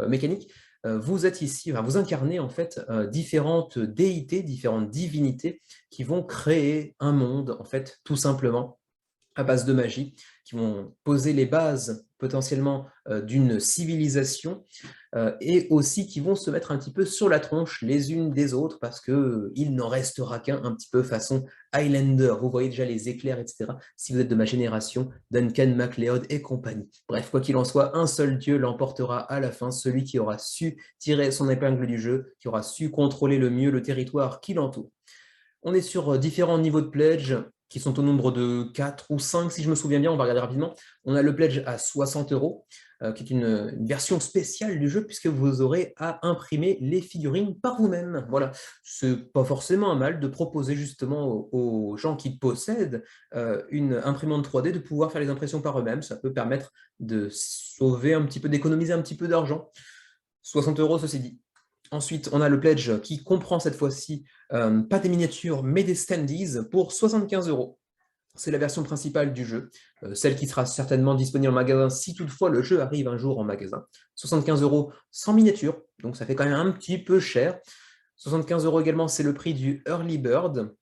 mécanique. Vous êtes ici, enfin, vous incarnez en fait différentes déités, différentes divinités qui vont créer un monde, en fait, tout simplement, à base de magie, qui vont poser les bases potentiellement d'une civilisation et aussi qui vont se mettre un petit peu sur la tronche les unes des autres parce qu'il n'en restera qu'un un petit peu façon Highlander. Vous voyez déjà les éclairs, etc. Si vous êtes de ma génération, Duncan MacLeod et compagnie. Bref, quoi qu'il en soit, un seul dieu l'emportera à la fin, celui qui aura su tirer son épingle du jeu, qui aura su contrôler le mieux le territoire qui l'entoure. On est sur différents niveaux de pledge qui sont au nombre de 4 ou 5, si je me souviens bien, on va regarder rapidement. On a le pledge à 60 €, qui est une version spéciale du jeu, puisque vous aurez à imprimer les figurines par vous-même. Voilà, c'est pas forcément un mal de proposer justement aux gens qui possèdent une imprimante 3D de pouvoir faire les impressions par eux-mêmes. Ça peut permettre de sauver un petit peu, d'économiser un petit peu d'argent. 60 € ceci dit. Ensuite, on a le pledge qui comprend cette fois-ci pas des miniatures, mais des standees pour 75 €. C'est la version principale du jeu, celle qui sera certainement disponible en magasin si toutefois le jeu arrive un jour en magasin. 75 € sans miniature, donc ça fait quand même un petit peu cher. 75 € également, c'est le prix du Early Bird.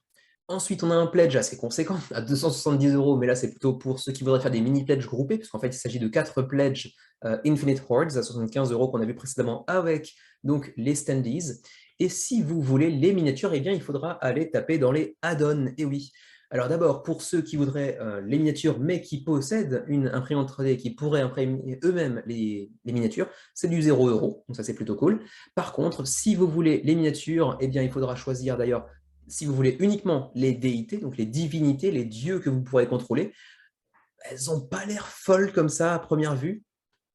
Ensuite, on a un pledge assez conséquent, à 270 €, mais là, c'est plutôt pour ceux qui voudraient faire des mini-pledges groupés, puisqu'en fait, il s'agit de 4 pledges Infinite Hordes à 75 € qu'on a vu précédemment avec donc, les standees. Et si vous voulez les miniatures, eh bien, il faudra aller taper dans les add-ons. Et oui. Alors d'abord, pour ceux qui voudraient les miniatures, mais qui possèdent une imprimante 3D et qui pourraient imprimer eux-mêmes les miniatures, c'est du 0 €, donc ça c'est plutôt cool. Par contre, si vous voulez les miniatures, eh bien, il faudra choisir d'ailleurs si vous voulez uniquement les déités, donc les divinités, les dieux que vous pourrez contrôler, elles n'ont pas l'air folles comme ça à première vue.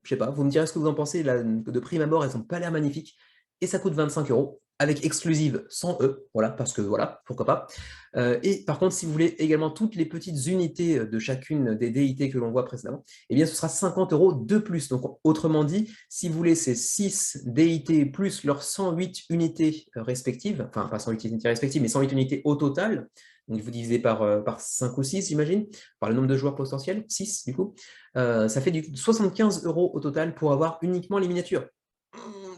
Je sais pas, vous me direz ce que vous en pensez, là, de prime abord, elles n'ont pas l'air magnifiques. Et ça coûte 25 €, avec exclusive sans E, voilà, parce que voilà, pourquoi pas. Et par contre, si vous voulez également toutes les petites unités de chacune des déités que l'on voit précédemment, eh bien ce sera 50 € de plus. Donc autrement dit, si vous voulez ces 6 déités plus leurs 108 unités respectives, enfin pas 108 unités respectives, mais 108 unités au total, donc vous divisez par 5 ou 6, j'imagine, par le nombre de joueurs potentiels, 6 du coup, ça fait du 75 € au total pour avoir uniquement les miniatures.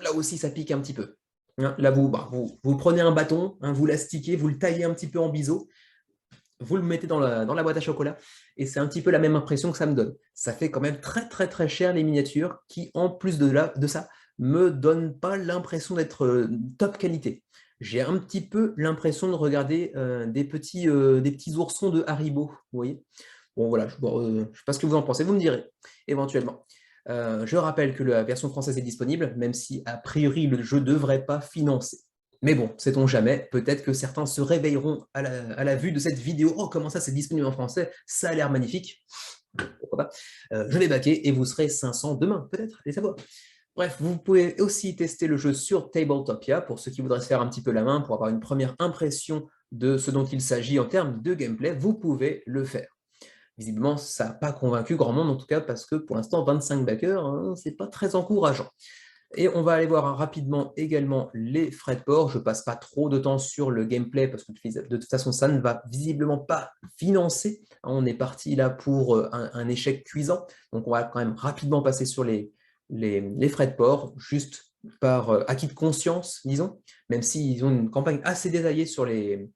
Là aussi, ça pique un petit peu. Hein, là, vous prenez un bâton, hein, vous l'astiquez, vous le taillez un petit peu en biseau, vous le mettez dans la boîte à chocolat, et c'est un petit peu la même impression que ça me donne. Ça fait quand même très très très cher les miniatures, qui en plus de ça, me donnent pas l'impression d'être top qualité. J'ai un petit peu l'impression de regarder des petits oursons de Haribo, vous voyez. Bon voilà, je sais pas ce que vous en pensez, vous me direz, éventuellement. Je rappelle que la version française est disponible, même si a priori le jeu ne devrait pas financer. Mais bon, sait-on jamais, peut-être que certains se réveilleront à la vue de cette vidéo. Oh, comment ça, c'est disponible en français? Ça a l'air magnifique. Pourquoi pas? Je vais baquer et vous serez 500 demain, peut-être, allez savoir. Bref, vous pouvez aussi tester le jeu sur Tabletopia pour ceux qui voudraient se faire un petit peu la main pour avoir une première impression de ce dont il s'agit en termes de gameplay. Vous pouvez le faire. Visiblement, ça n'a pas convaincu grand monde, en tout cas, parce que pour l'instant, 25 backers, hein, c'est pas très encourageant. Et on va aller voir rapidement également les frais de port. Je ne passe pas trop de temps sur le gameplay parce que de toute façon, ça ne va visiblement pas financer. On est parti là pour un échec cuisant. Donc, on va quand même rapidement passer sur les frais de port, juste par acquis de conscience, disons, même s'ils ont une campagne assez détaillée sur les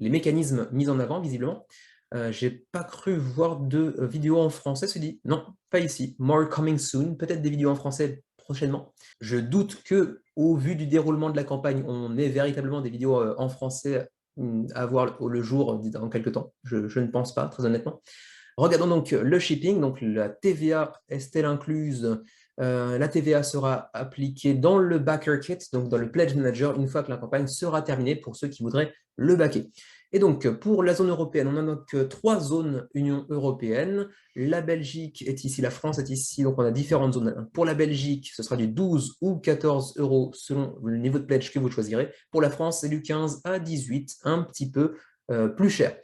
mécanismes mis en avant, visiblement. Je n'ai pas cru voir de vidéos en français, se dit non, pas ici. More coming soon, peut-être des vidéos en français prochainement. Je doute que, au vu du déroulement de la campagne, on ait véritablement des vidéos en français à voir le jour dans quelques temps. Je ne pense pas, très honnêtement. Regardons donc le shipping. Donc la TVA est-elle incluse? La TVA sera appliquée dans le backer kit, donc dans le Pledge Manager, une fois que la campagne sera terminée pour ceux qui voudraient le backer. Et donc, pour la zone européenne, on a donc 3 zones Union européenne. La Belgique est ici, la France est ici, donc on a différentes zones. Pour la Belgique, ce sera du 12 ou 14 euros selon le niveau de pledge que vous choisirez. Pour la France, c'est du 15 à 18, un petit peu plus cher.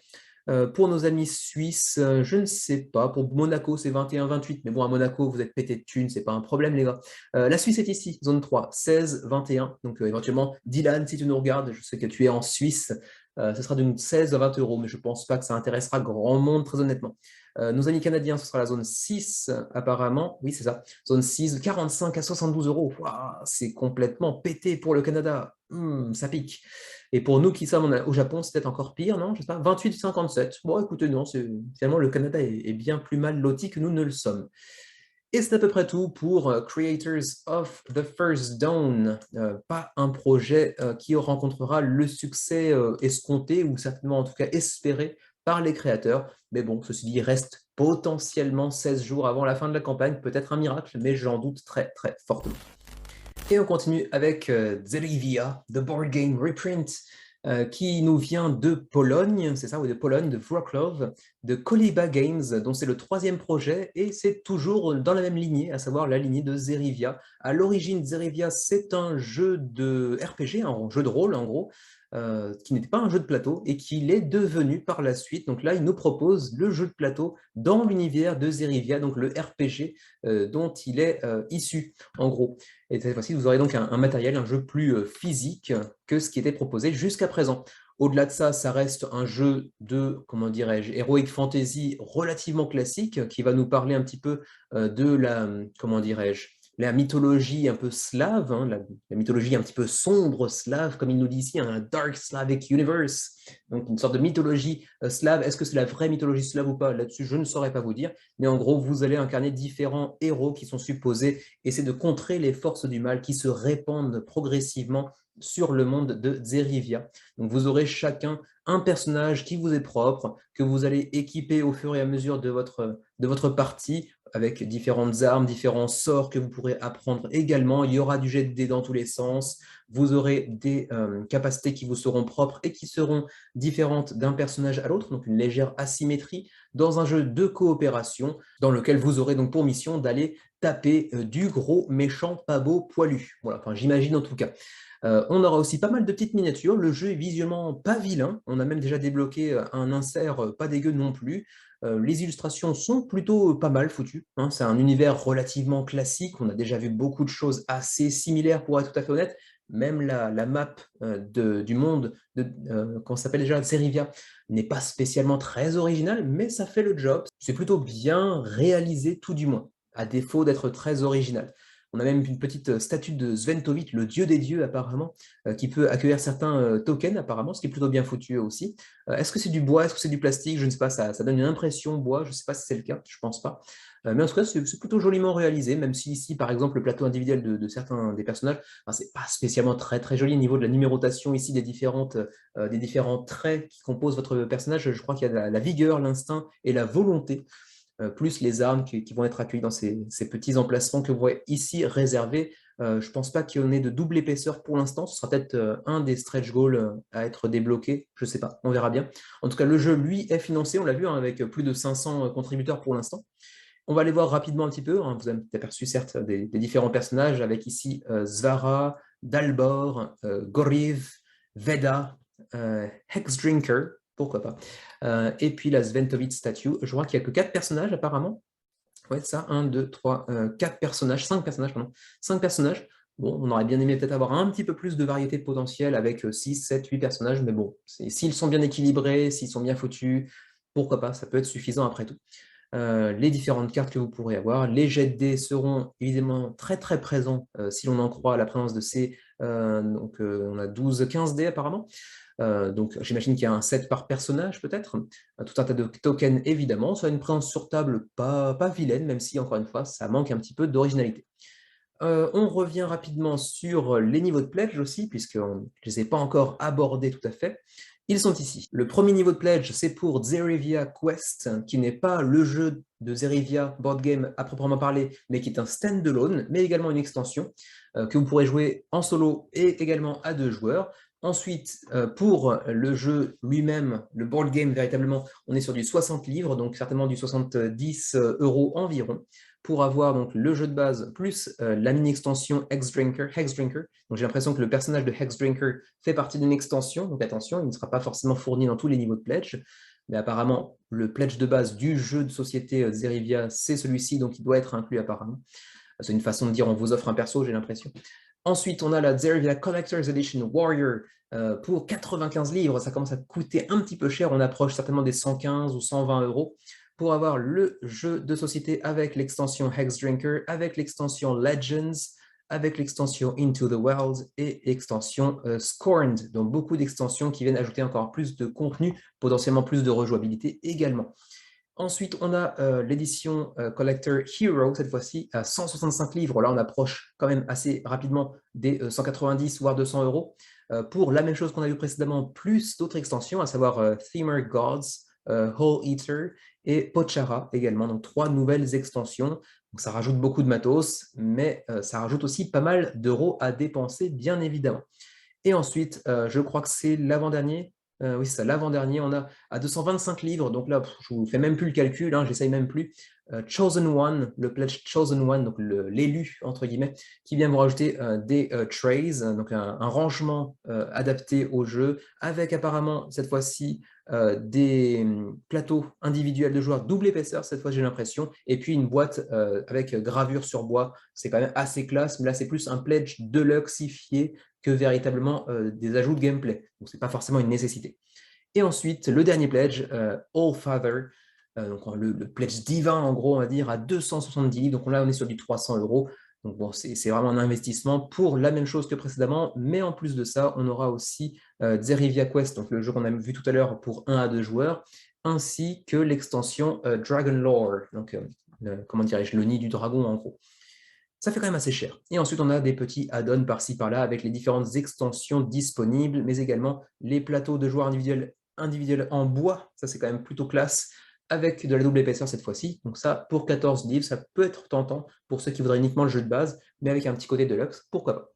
Pour nos amis suisses, je ne sais pas. Pour Monaco, c'est 21-28. Mais bon, à Monaco, vous êtes pété de thunes, c'est pas un problème, les gars. La Suisse est ici, zone 3, 16-21. Donc, éventuellement, Dylan, si tu nous regardes, je sais que tu es en Suisse, ce sera d'une 16 à 20 euros, mais je ne pense pas que ça intéressera grand monde, très honnêtement. Nos amis canadiens, ce sera la zone 6, apparemment. Oui, c'est ça. Zone 6, 45 à 72 euros. C'est complètement pété pour le Canada. Ça pique. Et pour nous qui sommes au Japon, c'est peut-être encore pire, non? Je sais pas, 28,57. Bon, écoutez, non, finalement, le Canada est bien plus mal loti que nous ne le sommes. Et c'est à peu près tout pour Creators of the First Dawn. Pas un projet qui rencontrera le succès escompté, ou certainement en tout cas espéré par les créateurs. Mais bon, ceci dit, il reste potentiellement 16 jours avant la fin de la campagne, peut-être un miracle, mais j'en doute très très fortement. Et on continue avec Zerivia, The Board Game Reprint, qui nous vient de Pologne, c'est ça, oui, de Pologne, de Wrocław, de Koliba Games, dont c'est le 3e projet, et c'est toujours dans la même lignée, à savoir la lignée de Zerivia. À l'origine, Zerivia, c'est un jeu de RPG, un jeu de rôle en gros, qui n'était pas un jeu de plateau, et qui l'est devenu par la suite. Donc là, il nous propose le jeu de plateau dans l'univers de Zerivia, donc le RPG dont il est issu, en gros. Et cette fois-ci, vous aurez donc un matériel, un jeu plus physique que ce qui était proposé jusqu'à présent. Au-delà de ça, ça reste un jeu de, comment dirais-je, heroic fantasy relativement classique qui va nous parler un petit peu de la, comment dirais-je, la mythologie un peu slave, hein, la mythologie un petit peu sombre slave, comme il nous dit ici, un Dark Slavic Universe, donc une sorte de mythologie slave. Est-ce que c'est la vraie mythologie slave ou pas? Là-dessus, je ne saurais pas vous dire, mais en gros, vous allez incarner différents héros qui sont supposés essayer de contrer les forces du mal qui se répandent progressivement sur le monde de Zerivia. Donc vous aurez chacun un personnage qui vous est propre, que vous allez équiper au fur et à mesure de votre partie, avec différentes armes, différents sorts que vous pourrez apprendre également. Il y aura du jet de dés dans tous les sens. Vous aurez des capacités qui vous seront propres et qui seront différentes d'un personnage à l'autre, donc une légère asymétrie dans un jeu de coopération dans lequel vous aurez donc pour mission d'aller taper du gros méchant pas beau poilu. Voilà, enfin, j'imagine en tout cas. On aura aussi pas mal de petites miniatures. Le jeu est visuellement pas vilain. On a même déjà débloqué un insert pas dégueu non plus. Les illustrations sont plutôt pas mal foutues, hein. C'est un univers relativement classique. On a déjà vu beaucoup de choses assez similaires, pour être tout à fait honnête. Même la map du monde, qu'on s'appelle déjà Serivia, n'est pas spécialement très originale, mais ça fait le job. C'est plutôt bien réalisé, tout du moins, à défaut d'être très original. On a même une petite statue de Sventovit, le dieu des dieux apparemment, qui peut accueillir certains tokens apparemment, ce qui est plutôt bien foutu aussi. Est-ce que c'est du bois, est-ce que c'est du plastique? Je ne sais pas, ça donne une impression bois, je ne sais pas si c'est le cas, je ne pense pas. Mais en tout cas, c'est plutôt joliment réalisé, même si ici, par exemple, le plateau individuel de certains des personnages, enfin, c'est pas spécialement très très joli au niveau de la numérotation ici des différents traits qui composent votre personnage. Je crois qu'il y a la vigueur, l'instinct et la volonté, plus les armes qui vont être accueillies dans ces petits emplacements que vous voyez ici réservés. Je ne pense pas qu'il y en ait de double épaisseur pour l'instant. Ce sera peut-être un des stretch goals à être débloqué. Je ne sais pas, on verra bien. En tout cas, le jeu, lui, est financé, on l'a vu, hein, avec plus de 500 contributeurs pour l'instant. On va aller voir rapidement un petit peu. Hein. Vous avez aperçu certes des différents personnages avec ici Zvara, Dalbor, Goriv, Veda, Hexdrinker, pourquoi pas. Et puis la Sventovit statue. Je vois qu'il n'y a que 4 personnages apparemment. Ouais, ça, 1, 2, 3, 4 personnages, 5 personnages, pardon. 5 personnages. Bon, on aurait bien aimé peut-être avoir un petit peu plus de variété potentielle avec 6, 7, 8 personnages, mais bon, s'ils sont bien équilibrés, s'ils sont bien foutus, pourquoi pas, ça peut être suffisant après tout. Les différentes cartes que vous pourrez avoir. Les jets de dés seront évidemment très très présents si l'on en croit la présence de ces. Donc on a 12-15 dés apparemment. Donc j'imagine qu'il y a un set par personnage peut-être. Tout un tas de tokens évidemment. Ça a une présence sur table pas vilaine, même si encore une fois ça manque un petit peu d'originalité. On revient rapidement sur les niveaux de pledge aussi, puisque je ne les ai pas encore abordés tout à fait. Ils sont ici. Le premier niveau de pledge, c'est pour Zerivia Quest, qui n'est pas le jeu de Zerivia Board Game à proprement parler, mais qui est un stand-alone, mais également une extension que vous pourrez jouer en solo et également à 2 joueurs. Ensuite, pour le jeu lui-même, le board game véritablement, on est sur du 60 livres, donc certainement du 70 € environ, pour avoir donc le jeu de base plus la mini-extension Hexdrinker. Donc j'ai l'impression que le personnage de Hexdrinker fait partie d'une extension, donc attention, il ne sera pas forcément fourni dans tous les niveaux de pledge, mais apparemment le pledge de base du jeu de société Zerivia, c'est celui-ci, donc il doit être inclus apparemment. C'est une façon de dire on vous offre un perso, j'ai l'impression. Ensuite, on a la Zerivia Collector's Edition Warrior pour 95 livres. Ça commence à coûter un petit peu cher. On approche certainement des 115 ou 120 € pour avoir le jeu de société avec l'extension Hexdrinker, avec l'extension Legends, avec l'extension Into the Wild et l'extension Scorned. Donc beaucoup d'extensions qui viennent ajouter encore plus de contenu, potentiellement plus de rejouabilité également. Ensuite, on a l'édition Collector Hero, cette fois-ci, à 165 livres. Là, on approche quand même assez rapidement des 190 voire 200 €. Pour la même chose qu'on a vu précédemment, plus d'autres extensions, à savoir Themer Gods, Whole Eater et Pochara également. Donc 3 nouvelles extensions. Donc, ça rajoute beaucoup de matos, mais ça rajoute aussi pas mal d'euros à dépenser, bien évidemment. Et ensuite, je crois que c'est l'avant-dernier. Oui, c'est ça, l'avant-dernier. On a à 225 livres. Donc là, je ne vous fais même plus le calcul, hein, j'essaye même plus. Chosen One, le pledge Chosen One, donc l'élu, entre guillemets, qui vient vous rajouter des trays, donc un rangement adapté au jeu, avec apparemment, cette fois-ci, des plateaux individuels de joueurs double épaisseur, cette fois j'ai l'impression, et puis une boîte avec gravure sur bois. C'est quand même assez classe, mais là c'est plus un pledge deluxifié que véritablement des ajouts de gameplay. Donc ce n'est pas forcément une nécessité. Et ensuite, le dernier pledge, All Father, donc le pledge divin en gros, on va dire, à 270 livres. Donc là, on est sur du 300 €. Donc bon, c'est vraiment un investissement pour la même chose que précédemment, mais en plus de ça, on aura aussi Zerivia Quest, donc le jeu qu'on a vu tout à l'heure pour 1 à 2 joueurs, ainsi que l'extension Dragon Lore, donc comment dirais-je, le nid du dragon en gros. Ça fait quand même assez cher. Et ensuite, on a des petits add-ons par-ci par-là avec les différentes extensions disponibles, mais également les plateaux de joueurs individuels en bois. Ça, c'est quand même plutôt classe, avec de la double épaisseur cette fois-ci. Donc ça, pour 14 livres, ça peut être tentant pour ceux qui voudraient uniquement le jeu de base, mais avec un petit côté deluxe, pourquoi pas.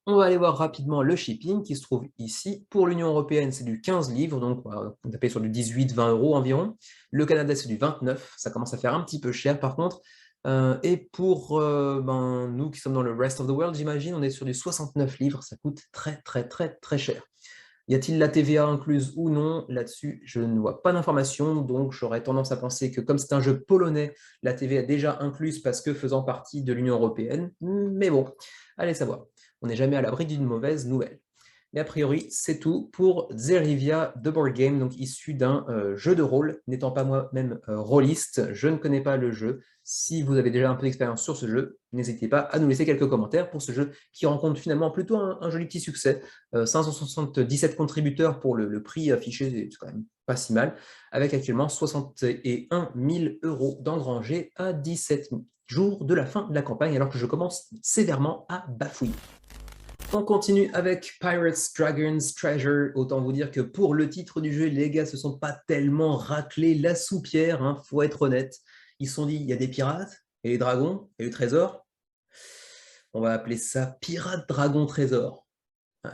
On va aller voir rapidement le shipping qui se trouve ici. Pour l'Union européenne, c'est du 15 livres, donc on va taper sur du 18-20 € environ. Le Canada, c'est du 29. Ça commence à faire un petit peu cher par contre. Et pour nous qui sommes dans le rest of the world, j'imagine, on est sur du 69 livres. Ça coûte très, très, très, très cher. Y a-t-il la TVA incluse ou non? Là-dessus, je ne vois pas d'informations, donc j'aurais tendance à penser que comme c'est un jeu polonais, la TVA est déjà incluse parce que faisant partie de l'Union européenne. Mais bon, allez savoir. On n'est jamais à l'abri d'une mauvaise nouvelle. Mais a priori, c'est tout pour Zerivia The Board Game, donc issu d'un jeu de rôle. N'étant pas moi-même rôliste, je ne connais pas le jeu. Si vous avez déjà un peu d'expérience sur ce jeu, n'hésitez pas à nous laisser quelques commentaires pour ce jeu qui rencontre finalement plutôt un joli petit succès. 577 contributeurs pour le prix affiché, c'est quand même pas si mal, avec actuellement 61 000 € d'engrangés à 17 jours de la fin de la campagne, alors que je commence sévèrement à bafouiller. On continue avec Pirates, Dragons, Treasure. Autant vous dire que pour le titre du jeu, les gars se sont pas tellement raclés la soupière, hein, faut être honnête. Ils se sont dit, il y a des pirates, et les dragons, et le trésor. On va appeler ça Pirate Dragon Trésor.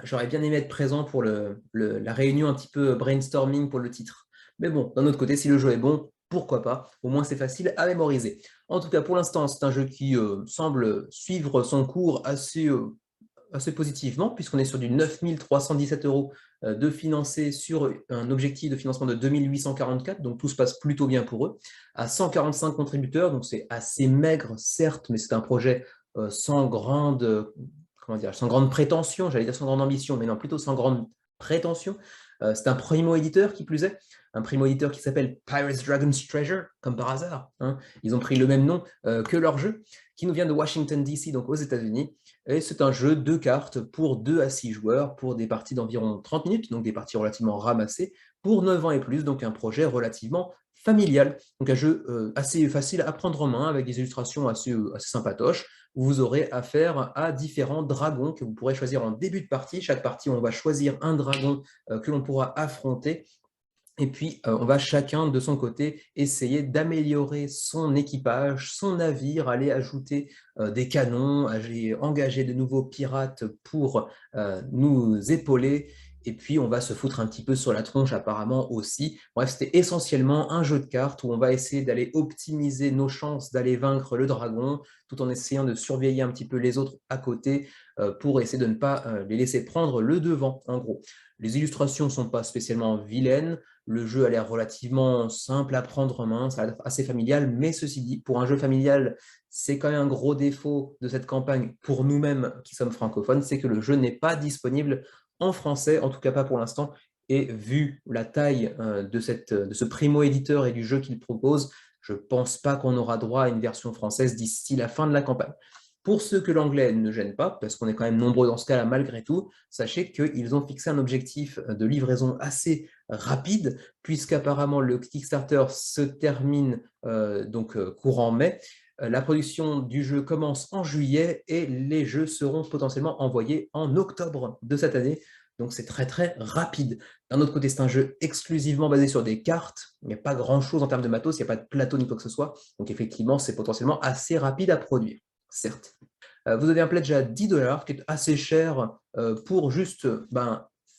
J'aurais bien aimé être présent pour la réunion un petit peu brainstorming pour le titre. Mais bon, d'un autre côté, si le jeu est bon, pourquoi pas? Au moins, c'est facile à mémoriser. En tout cas, pour l'instant, c'est un jeu qui semble suivre son cours assez positivement, puisqu'on est sur du 9 317 € de financé sur un objectif de financement de 2 844, donc tout se passe plutôt bien pour eux, à 145 contributeurs, donc c'est assez maigre, certes, mais c'est un projet sans grande, sans grande prétention, j'allais dire sans grande ambition, mais non, plutôt sans grande prétention. C'est un primo-éditeur qui plus est, un primo-éditeur qui s'appelle Pirates Dragons Treasure, comme par hasard, hein. Ils ont pris le même nom que leur jeu, qui nous vient de Washington DC, donc aux États-Unis. Et c'est un jeu de cartes pour 2 à 6 joueurs, pour des parties d'environ 30 minutes, donc des parties relativement ramassées, pour 9 ans et plus, donc un projet relativement familial. Donc un jeu assez facile à prendre en main, avec des illustrations assez sympatoches, où vous aurez affaire à différents dragons que vous pourrez choisir en début de partie. Chaque partie, on va choisir un dragon que l'on pourra affronter. Et puis, on va chacun de son côté essayer d'améliorer son équipage, son navire, aller ajouter des canons, aller engager de nouveaux pirates pour nous épauler. Et puis, on va se foutre un petit peu sur la tronche apparemment aussi. Bref, c'était essentiellement un jeu de cartes où on va essayer d'aller optimiser nos chances d'aller vaincre le dragon, tout en essayant de surveiller un petit peu les autres à côté pour essayer de ne pas les laisser prendre le devant, en gros. Les illustrations ne sont pas spécialement vilaines. Le jeu a l'air relativement simple à prendre en main, ça a l'air assez familial, mais ceci dit, pour un jeu familial, c'est quand même un gros défaut de cette campagne pour nous-mêmes qui sommes francophones, c'est que le jeu n'est pas disponible en français, en tout cas pas pour l'instant, et vu la taille de ce primo-éditeur et du jeu qu'il propose, je ne pense pas qu'on aura droit à une version française d'ici la fin de la campagne. Pour ceux que l'anglais ne gêne pas, parce qu'on est quand même nombreux dans ce cas-là malgré tout, sachez qu'ils ont fixé un objectif de livraison assez rapide, puisqu'apparemment le Kickstarter se termine courant mai. La production du jeu commence en juillet et les jeux seront potentiellement envoyés en octobre de cette année. Donc c'est très très rapide. D'un autre côté, c'est un jeu exclusivement basé sur des cartes. Il n'y a pas grand-chose en termes de matos, il n'y a pas de plateau ni quoi que ce soit. Donc effectivement, c'est potentiellement assez rapide à produire, certes. Vous avez un pledge à 10 $, qui est assez cher pour juste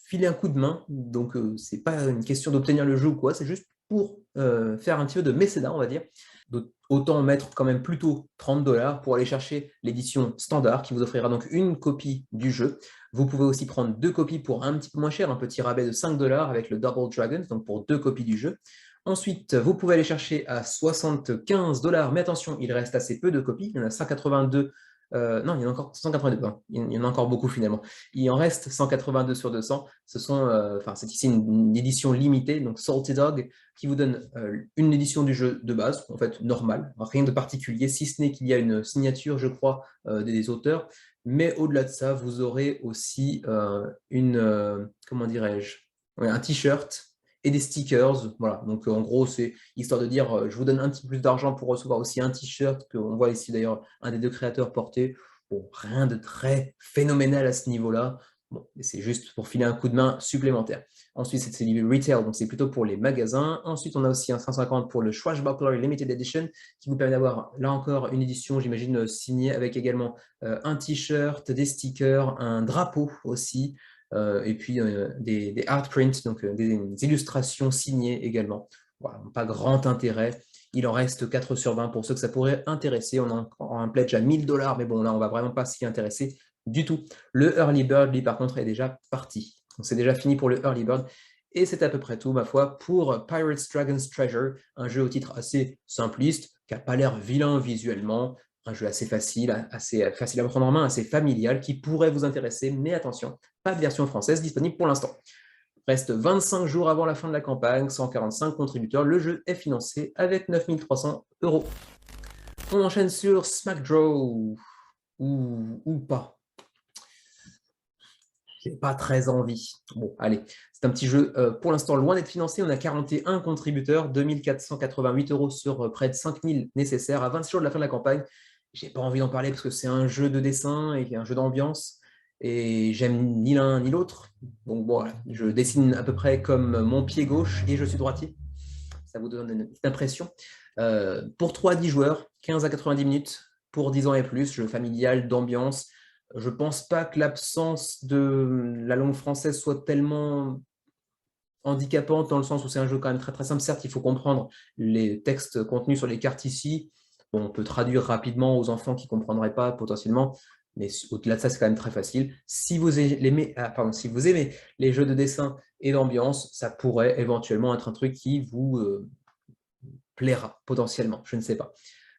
filer un coup de main. Donc, ce n'est pas une question d'obtenir le jeu ou quoi, c'est juste pour faire un petit peu de mécénat, on va dire. Donc, autant mettre quand même plutôt 30 $ pour aller chercher l'édition standard, qui vous offrira donc une copie du jeu. Vous pouvez aussi prendre 2 copies pour un petit peu moins cher, un petit rabais de 5 $ avec le Double Dragons, donc pour 2 copies du jeu. Ensuite, vous pouvez aller chercher à 75 $, mais attention, il reste assez peu de copies, il y en a 182. Non, il y en a encore 182, hein. Il y en a encore beaucoup finalement. Il en reste 182 sur 200. C'est ici une édition limitée, donc Salty Dog, qui vous donne une édition du jeu de base, en fait normale, rien de particulier, si ce n'est qu'il y a une signature, je crois, des auteurs. Mais au-delà de ça, vous aurez aussi comment dirais-je, un t-shirt et des stickers. Voilà, donc en gros, c'est histoire de dire je vous donne un petit peu plus d'argent pour recevoir aussi un t-shirt, qu'on voit ici d'ailleurs un des 2 créateurs porter. Bon, rien de très phénoménal à ce niveau-là. Bon, c'est juste pour filer un coup de main supplémentaire. Ensuite, c'est du retail, donc c'est plutôt pour les magasins. Ensuite, on a aussi un 150 pour le Swashbuckler Limited Edition, qui vous permet d'avoir, là encore, une édition, j'imagine, signée avec également un t-shirt, des stickers, un drapeau aussi, et puis des art prints, donc des illustrations signées également. Voilà, pas grand intérêt. Il en reste 4 sur 20 pour ceux que ça pourrait intéresser. On a encore un pledge à 1000 $, mais bon, là, on ne va vraiment pas s'y intéresser du tout. Le Early Bird, lui, par contre, est déjà parti. Donc, c'est déjà fini pour le Early Bird. Et c'est à peu près tout, ma foi, pour Pirates Dragons Treasure, un jeu au titre assez simpliste, qui n'a pas l'air vilain visuellement, un jeu assez facile à prendre en main, assez familial, qui pourrait vous intéresser, mais attention, pas de version française disponible pour l'instant. Reste 25 jours avant la fin de la campagne, 145 contributeurs, le jeu est financé avec 9 300 €. On enchaîne sur Smack Draw, ou pas. J'ai pas très envie. Bon, allez, c'est un petit jeu pour l'instant loin d'être financé. On a 41 contributeurs, 2488 € sur près de 5000 nécessaires à 26 jours de la fin de la campagne. J'ai pas envie d'en parler parce que c'est un jeu de dessin et un jeu d'ambiance et j'aime ni l'un ni l'autre. Donc bon, voilà, je dessine à peu près comme mon pied gauche et je suis droitier. Ça vous donne une petite impression. Pour 3 à 10 joueurs, 15 à 90 minutes pour 10 ans et plus, jeu familial, d'ambiance. Je ne pense pas que l'absence de la langue française soit tellement handicapante dans le sens où c'est un jeu quand même très, très simple. Certes, il faut comprendre les textes contenus sur les cartes ici. Bon, on peut traduire rapidement aux enfants qui ne comprendraient pas potentiellement, mais au-delà de ça, c'est quand même très facile. Si vous aimez, si vous aimez les jeux de dessin et d'ambiance, ça pourrait éventuellement être un truc qui vous plaira potentiellement, je ne sais pas.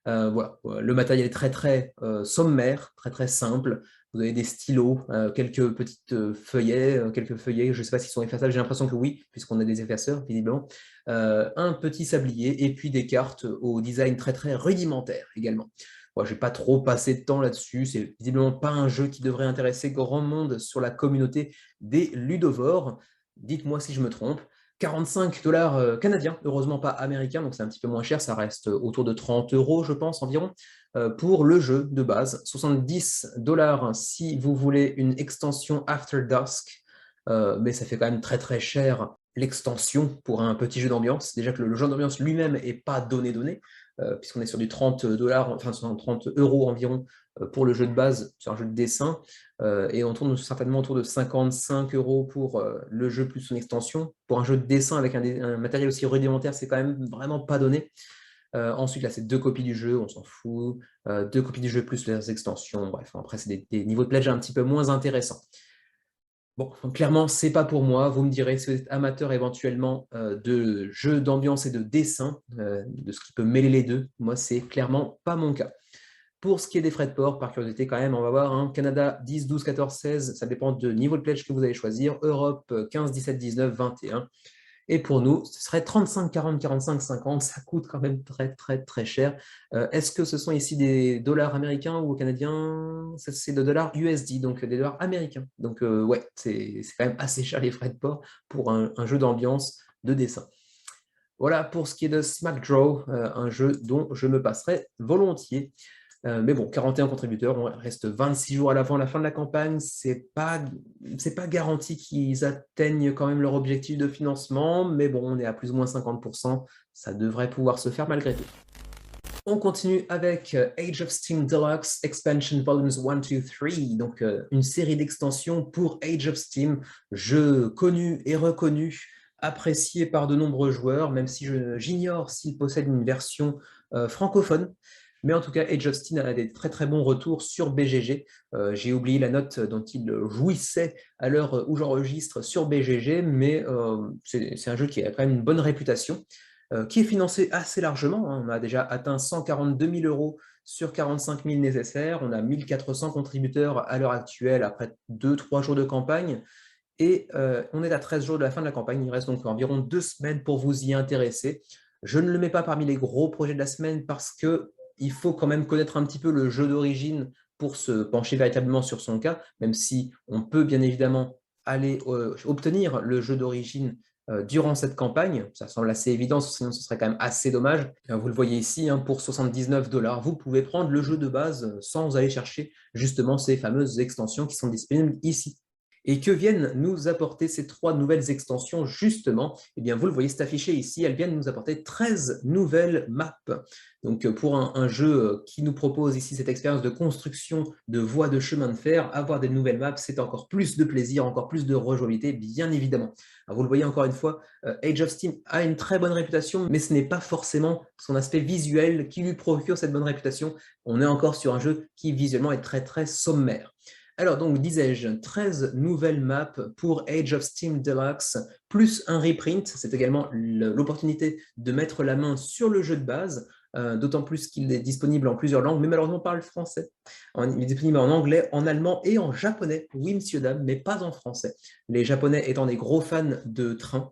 Voilà. Le matériel est très très sommaire, très très simple. Vous avez des stylos, quelques petites feuillets, quelques feuillets, je ne sais pas s'ils sont effaçables, j'ai l'impression que oui, puisqu'on a des effaceurs, visiblement. Un petit sablier et puis des cartes au design très très rudimentaire également. Moi, je n'ai pas trop passé de temps là-dessus, c'est visiblement pas un jeu qui devrait intéresser grand monde sur la communauté des ludovores. Dites-moi si je me trompe. 45 $ canadiens, heureusement pas américains, donc c'est un petit peu moins cher, ça reste autour de 30 €, je pense, environ, pour le jeu de base. 70 $ si vous voulez une extension After Dusk, mais ça fait quand même très très cher l'extension pour un petit jeu d'ambiance. Déjà que le jeu d'ambiance lui-même n'est pas donné, puisqu'on est sur du 30 $, enfin 30 € environ pour le jeu de base, c'est un jeu de dessin, et on tourne certainement autour de 55 € pour le jeu plus son extension. Pour un jeu de dessin avec un matériel aussi rudimentaire, c'est quand même vraiment pas donné. Ensuite, là, c'est 2 copies du jeu, on s'en fout. 2 copies du jeu plus les extensions. Bref, après, c'est des niveaux de pledge un petit peu moins intéressants. Bon, donc clairement, c'est pas pour moi. Vous me direz si vous êtes amateur éventuellement de jeux d'ambiance et de dessin, de ce qui peut mêler les deux. Moi, c'est clairement pas mon cas. Pour ce qui est des frais de port, par curiosité quand même, on va voir, hein, Canada 10, 12, 14, 16, ça dépend du niveau de pledge que vous allez choisir. Europe 15, 17, 19, 21. Et pour nous, ce serait 35, 40, 45, 50. Ça coûte quand même très, très, très cher. Est-ce que ce sont ici des dollars américains ou canadiens? C'est des dollars USD, donc des dollars américains. Donc, ouais, c'est quand même assez cher les frais de port pour un jeu d'ambiance de dessin. Voilà pour ce qui est de Smack Draw, un jeu dont je me passerai volontiers. Mais bon, 41 contributeurs, on reste 26 jours à la fin de la campagne. C'est pas garanti qu'ils atteignent quand même leur objectif de financement, mais bon, on est à plus ou moins 50%. Ça devrait pouvoir se faire malgré tout. On continue avec Age of Steam Deluxe Expansion Volumes 1, 2, 3, donc une série d'extensions pour Age of Steam, jeu connu et reconnu, apprécié par de nombreux joueurs, même si j'ignore s'il possède une version francophone. Mais en tout cas, Age of Steam a des très très bons retours sur BGG. J'ai oublié la note dont il jouissait à l'heure où j'enregistre sur BGG, mais c'est un jeu qui a quand même une bonne réputation, qui est financé assez largement. On a déjà atteint 142 000 € sur 45 000 nécessaires. On a 1400 contributeurs à l'heure actuelle après 2-3 jours de campagne. Et on est à 13 jours de la fin de la campagne. Il reste donc environ 2 semaines pour vous y intéresser. Je ne le mets pas parmi les gros projets de la semaine parce qu'il faut quand même connaître un petit peu le jeu d'origine pour se pencher véritablement sur son cas, même si on peut bien évidemment aller obtenir le jeu d'origine durant cette campagne. Ça semble assez évident, sinon ce serait quand même assez dommage. Vous le voyez ici, hein, pour 79 $, vous pouvez prendre le jeu de base sans aller chercher justement ces fameuses extensions qui sont disponibles ici. Et que viennent nous apporter ces 3 nouvelles extensions, justement? Eh bien, vous le voyez, c'est affiché ici, elles viennent nous apporter 13 nouvelles maps. Donc, pour un jeu qui nous propose ici cette expérience de construction de voies de chemin de fer, avoir des nouvelles maps, c'est encore plus de plaisir, encore plus de rejouabilité, bien évidemment. Alors, vous le voyez encore une fois, Age of Steam a une très bonne réputation, mais ce n'est pas forcément son aspect visuel qui lui procure cette bonne réputation. On est encore sur un jeu qui visuellement est très très sommaire. Alors donc, disais-je, 13 nouvelles maps pour Age of Steam Deluxe, plus un reprint. C'est également l'opportunité de mettre la main sur le jeu de base. d'autant plus qu'il est disponible en plusieurs langues, mais malheureusement pas le français. Il est disponible en anglais, en allemand et en japonais, oui monsieur, dame, mais pas en français. Les japonais étant des gros fans de trains,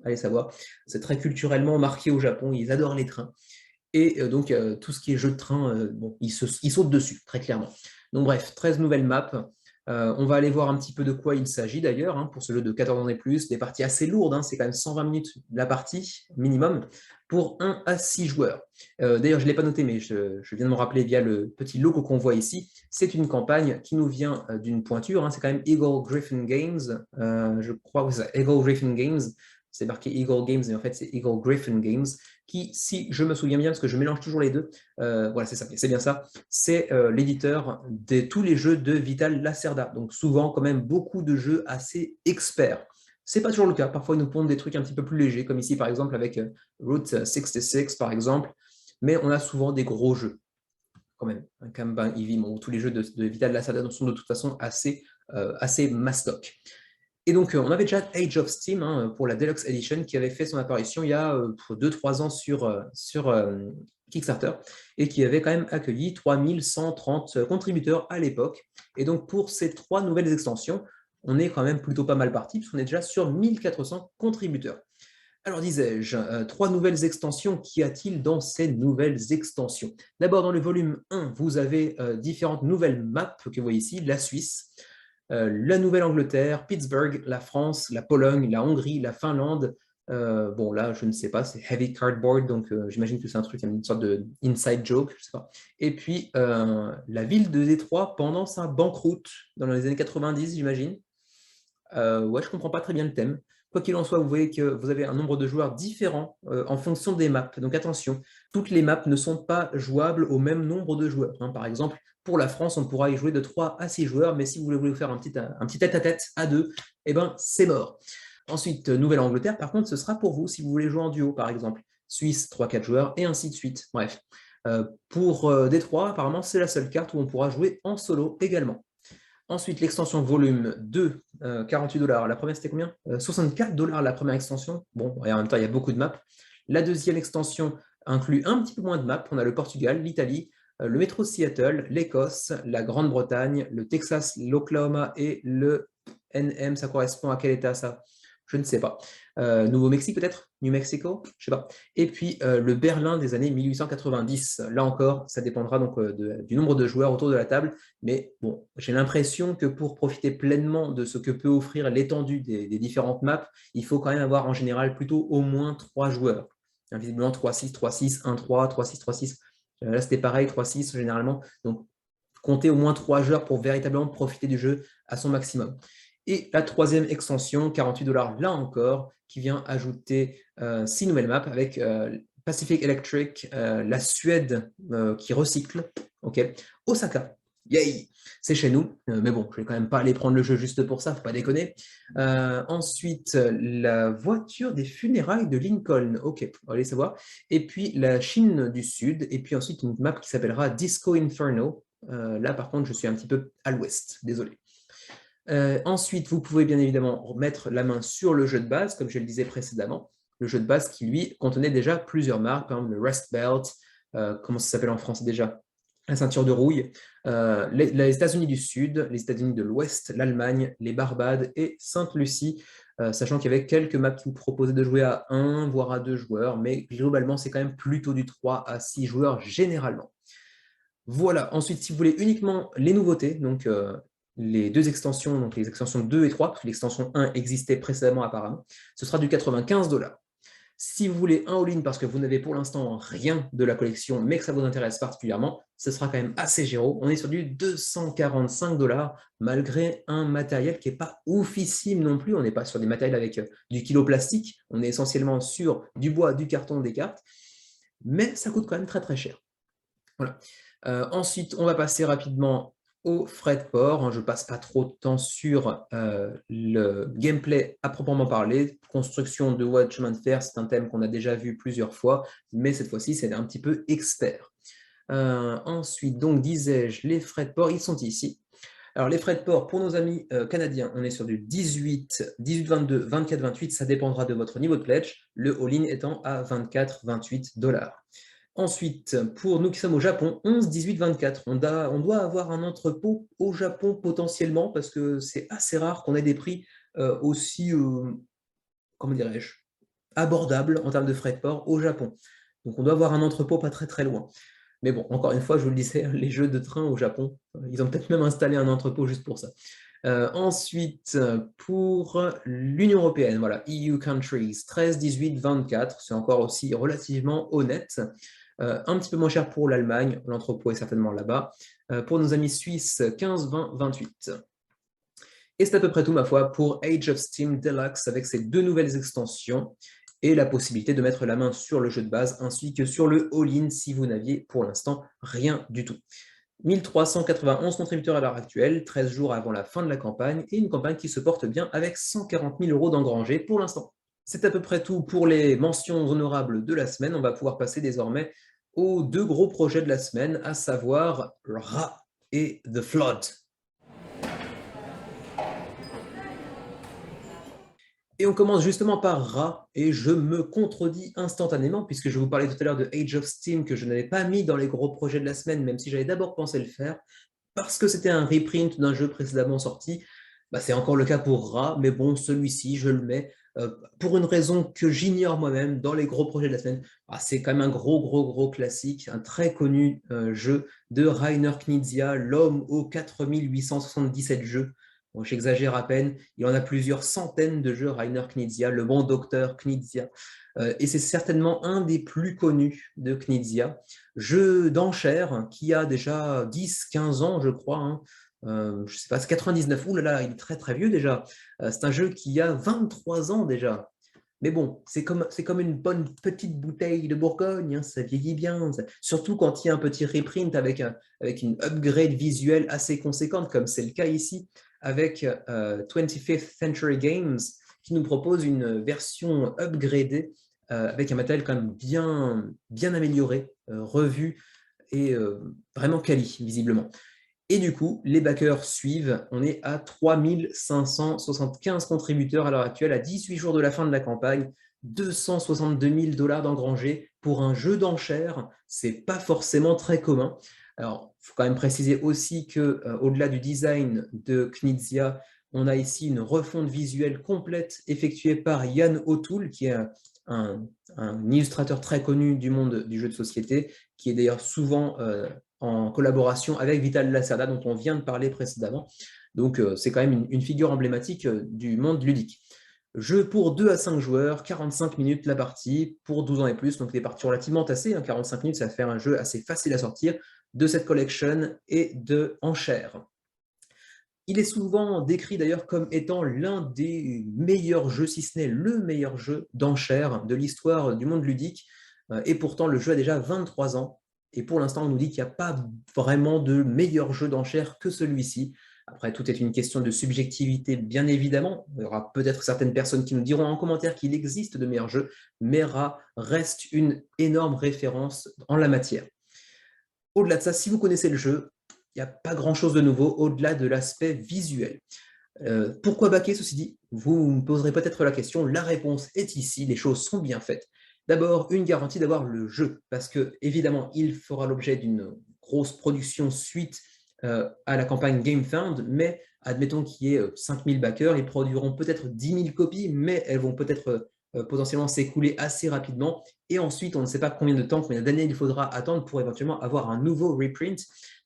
allez savoir, c'est très culturellement marqué au Japon, ils adorent les trains. Et donc, tout ce qui est jeu de train, bon, ils sautent dessus, très clairement. Donc bref, 13 nouvelles maps. On va aller voir un petit peu de quoi il s'agit d'ailleurs, hein, pour ce jeu de 14 ans et plus. Des parties assez lourdes, hein, c'est quand même 120 minutes la partie, minimum, pour 1 à 6 joueurs. D'ailleurs, je ne l'ai pas noté, mais je viens de me rappeler via le petit logo qu'on voit ici. C'est une campagne qui nous vient d'une pointure, hein, c'est quand même Eagle Gryphon Games. Je crois que c'est ça, Eagle Gryphon Games. C'est marqué Eagle Games, mais en fait, c'est Eagle Gryphon Games, qui, si je me souviens bien, parce que je mélange toujours les deux, voilà, c'est ça, c'est bien ça, c'est l'éditeur de tous les jeux de Vital Lacerda. Donc, souvent, quand même, beaucoup de jeux assez experts. Ce n'est pas toujours le cas. Parfois, ils nous pondent des trucs un petit peu plus légers, comme ici, par exemple, avec Route 66, par exemple. Mais on a souvent des gros jeux, quand même. Un Kanban, Eevee, bon, tous les jeux de Vital Lacerda sont de toute façon assez mastoc. Et donc, on avait déjà Age of Steam, hein, pour la Deluxe Edition qui avait fait son apparition il y a 2-3 ans sur Kickstarter et qui avait quand même accueilli 3130 contributeurs à l'époque. Et donc, pour ces 3 nouvelles extensions, on est quand même plutôt pas mal parti puisqu'on est déjà sur 1400 contributeurs. Alors, disais-je, 3 nouvelles extensions, qu'y a-t-il dans ces nouvelles extensions? D'abord, dans le volume 1, vous avez différentes nouvelles maps que vous voyez ici, la Suisse, la Nouvelle-Angleterre, Pittsburgh, la France, la Pologne, la Hongrie, la Finlande. Bon, là, je ne sais pas, c'est Heavy Cardboard, donc j'imagine que c'est un truc, une sorte de inside joke, je ne sais pas. Et puis, la ville de Détroit pendant sa banqueroute dans les années 90, j'imagine. Ouais, je ne comprends pas très bien le thème. Quoi qu'il en soit, vous voyez que vous avez un nombre de joueurs différents en fonction des maps. Donc attention, toutes les maps ne sont pas jouables au même nombre de joueurs, hein. Par exemple, pour la France, on pourra y jouer de 3 à 6 joueurs, mais si vous voulez faire un petit tête-à-tête à 2, eh ben, c'est mort. Ensuite, Nouvelle-Angleterre, par contre, ce sera pour vous si vous voulez jouer en duo, par exemple. Suisse, 3-4 joueurs, et ainsi de suite. Bref. Pour Détroit, apparemment, c'est la seule carte où on pourra jouer en solo également. Ensuite, l'extension volume 2, 48 $. La première, c'était combien? 64 $ la première extension. Bon, et en même temps, il y a beaucoup de maps. La deuxième extension inclut un petit peu moins de maps. On a le Portugal, l'Italie, le métro Seattle, l'Écosse, la Grande-Bretagne, le Texas, l'Oklahoma et le NM. Ça correspond à quel état, ça? Je ne sais pas. Nouveau-Mexique peut-être? New Mexico? Je ne sais pas. Et puis le Berlin des années 1890. Là encore, ça dépendra donc du nombre de joueurs autour de la table. Mais bon, j'ai l'impression que pour profiter pleinement de ce que peut offrir l'étendue des différentes maps, il faut quand même avoir en général plutôt au moins 3 joueurs. Visiblement 3-6, 3-6, 1-3, 3-6, 3-6. Là, c'était pareil, 3-6 généralement. Donc, comptez au moins 3 joueurs pour véritablement profiter du jeu à son maximum. Et la troisième extension, 48 $, là encore, qui vient ajouter 6 nouvelles maps avec Pacific Electric, la Suède qui recycle, okay. Osaka, yay, c'est chez nous, mais bon, je ne vais quand même pas aller prendre le jeu juste pour ça, faut pas déconner. Ensuite, la voiture des funérailles de Lincoln, ok, on va aller savoir. Et puis la Chine du Sud, et puis ensuite une map qui s'appellera Disco Inferno. Là, par contre, je suis un petit peu à l'ouest, désolé. Ensuite, vous pouvez bien évidemment mettre la main sur le jeu de base, comme je le disais précédemment. Le jeu de base qui, lui, contenait déjà plusieurs marques, par exemple le Rust Belt, comment ça s'appelle en français déjà? La ceinture de rouille, les États-Unis du Sud, les États-Unis de l'Ouest, l'Allemagne, les Barbades et Sainte-Lucie, sachant qu'il y avait quelques maps qui vous proposaient de jouer à 1, voire à 2 joueurs, mais globalement, c'est quand même plutôt du 3 à 6 joueurs généralement. Voilà, ensuite, si vous voulez uniquement les nouveautés, donc les deux extensions, donc les extensions 2 et 3, parce que l'extension 1 existait précédemment apparemment, ce sera du 95 $. Si vous voulez un all-in parce que vous n'avez pour l'instant rien de la collection, mais que ça vous intéresse particulièrement, ce sera quand même assez géro. On est sur du 245 $, malgré un matériel qui n'est pas oufissime non plus. On n'est pas sur des matériels avec du kilo plastique, on est essentiellement sur du bois, du carton, des cartes, mais ça coûte quand même très très cher. Voilà. Ensuite, on va passer rapidement aux frais de port. Je ne passe pas trop de temps sur le gameplay à proprement parler. Construction de voies de chemin de fer, c'est un thème qu'on a déjà vu plusieurs fois, mais cette fois-ci, c'est un petit peu expert. Ensuite, donc, disais-je, les frais de port, ils sont ici. Alors, les frais de port, pour nos amis canadiens, on est sur du 18, 22, 24, 28. Ça dépendra de votre niveau de pledge. Le all-in étant à 24, 28 $. Ensuite, pour nous qui sommes au Japon, 11, 18, 24. On doit avoir un entrepôt au Japon potentiellement parce que c'est assez rare qu'on ait des prix aussi, comment dirais-je, abordables en termes de frais de port au Japon. Donc on doit avoir un entrepôt pas très très loin. Mais bon, encore une fois, je vous le disais, les jeux de train au Japon, ils ont peut-être même installé un entrepôt juste pour ça. Ensuite, pour l'Union européenne, voilà, EU countries, 13, 18, 24, c'est encore aussi relativement honnête. Un petit peu moins cher pour l'Allemagne, l'entrepôt est certainement là-bas. Pour nos amis suisses, 15, 20, 28. Et c'est à peu près tout, ma foi, pour Age of Steam Deluxe avec ses 2 nouvelles extensions et la possibilité de mettre la main sur le jeu de base ainsi que sur le all-in si vous n'aviez pour l'instant rien du tout. 1391 contributeurs à l'heure actuelle, 13 jours avant la fin de la campagne, et une campagne qui se porte bien avec 140 000 € d'engrangés pour l'instant. C'est à peu près tout pour les mentions honorables de la semaine. On va pouvoir passer désormais aux 2 gros projets de la semaine, à savoir Ra et The Flood. Et on commence justement par Ra, et je me contredis instantanément, puisque je vous parlais tout à l'heure de Age of Steam, que je n'avais pas mis dans les gros projets de la semaine, même si j'avais d'abord pensé le faire, parce que c'était un reprint d'un jeu précédemment sorti. Bah, c'est encore le cas pour Ra, mais bon, celui-ci, je le mets pour une raison que j'ignore moi-même dans les gros projets de la semaine. Ah, c'est quand même un gros classique, un très connu jeu de Rainer Knizia, l'homme aux 4877 jeux. Bon, j'exagère à peine, il en a plusieurs centaines de jeux, Rainer Knizia, le bon docteur Knizia, et c'est certainement un des plus connus de Knizia. Jeu d'enchères qui a déjà 10-15 ans, je crois, hein. Je sais pas, c'est 99, ouh là là, il est très vieux déjà. C'est un jeu qui a 23 ans déjà. Mais bon, c'est comme une bonne petite bouteille de Bourgogne, hein, ça vieillit bien. Surtout quand il y a un petit reprint avec une upgrade visuelle assez conséquente, comme c'est le cas ici, avec 25th Century Games, qui nous propose une version upgradée avec un matériel quand même bien amélioré, revu et vraiment quali, visiblement. Et du coup, les backers suivent. On est à 3575 contributeurs à l'heure actuelle, à 18 jours de la fin de la campagne, 262 000 $ d'engrangés pour un jeu d'enchères. C'est pas forcément très commun. Alors, il faut quand même préciser aussi que, au-delà du design de Knizia, on a ici une refonte visuelle complète effectuée par Yann O'Toole, qui est un illustrateur très connu du monde du jeu de société, qui est d'ailleurs souvent en collaboration avec Vital Lacerda, dont on vient de parler précédemment. Donc, c'est quand même une figure emblématique du monde ludique. Jeu pour 2 à 5 joueurs, 45 minutes la partie, pour 12 ans et plus, donc des parties relativement tassées, hein, 45 minutes, ça fait un jeu assez facile à sortir, de cette collection et de enchères. Il est souvent décrit d'ailleurs comme étant l'un des meilleurs jeux, si ce n'est le meilleur jeu d'enchères de l'histoire du monde ludique, et pourtant le jeu a déjà 23 ans, et pour l'instant on nous dit qu'il n'y a pas vraiment de meilleur jeu d'enchères que celui-ci. Après, tout est une question de subjectivité, bien évidemment. Il y aura peut-être certaines personnes qui nous diront en commentaire qu'il existe de meilleurs jeux, mais Ra reste une énorme référence en la matière. Au-delà de ça, si vous connaissez le jeu, il n'y a pas grand-chose de nouveau au-delà de l'aspect visuel. Pourquoi baquer, ceci dit? Vous me poserez peut-être la question. La réponse est ici, les choses sont bien faites. D'abord, une garantie d'avoir le jeu, parce que évidemment, il fera l'objet d'une grosse production suite à la campagne GameFound, mais admettons qu'il y ait 5000 backers, ils produiront peut-être 10 000 copies, mais elles vont peut-être potentiellement s'écouler assez rapidement, et ensuite, on ne sait pas combien de temps, combien d'années il faudra attendre pour éventuellement avoir un nouveau reprint.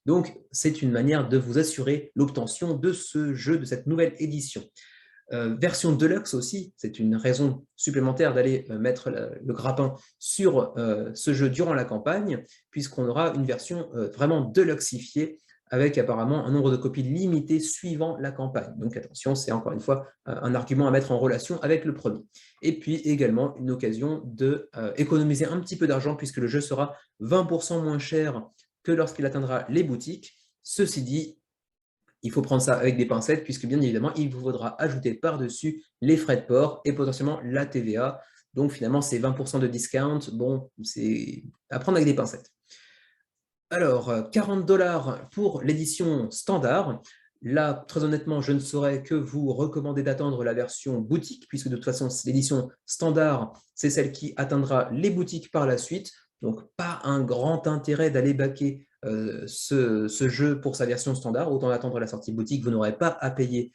Donc, c'est une manière de vous assurer l'obtention de ce jeu, de cette nouvelle édition. Version Deluxe aussi, c'est une raison supplémentaire d'aller mettre le grappin sur ce jeu durant la campagne, puisqu'on aura une version vraiment deluxifiée, avec apparemment un nombre de copies limité suivant la campagne. Donc attention, c'est encore une fois un argument à mettre en relation avec le premier. Et puis également une occasion d'économiser un petit peu d'argent, puisque le jeu sera 20% moins cher que lorsqu'il atteindra les boutiques. Ceci dit, il faut prendre ça avec des pincettes, puisque bien évidemment, il vous faudra ajouter par-dessus les frais de port et potentiellement la TVA. Donc finalement, c'est 20% de discount. Bon, c'est à prendre avec des pincettes. Alors, 40 $ pour l'édition standard. Là, très honnêtement, je ne saurais que vous recommander d'attendre la version boutique, puisque de toute façon, l'édition standard, c'est celle qui atteindra les boutiques par la suite. Donc, pas un grand intérêt d'aller backer ce jeu pour sa version standard. Autant attendre la sortie boutique, vous n'aurez pas à payer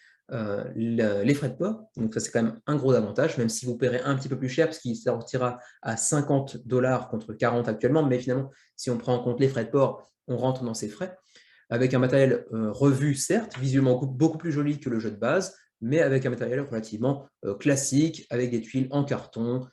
les frais de port. Donc, ça, c'est quand même un gros avantage, même si vous paierez un petit peu plus cher, parce qu'il sortira à 50$ contre 40 actuellement. Mais finalement, si on prend en compte les frais de port, on rentre dans ces frais. Avec un matériel revu, certes, visuellement beaucoup plus joli que le jeu de base, mais avec un matériel relativement classique, avec des tuiles en carton,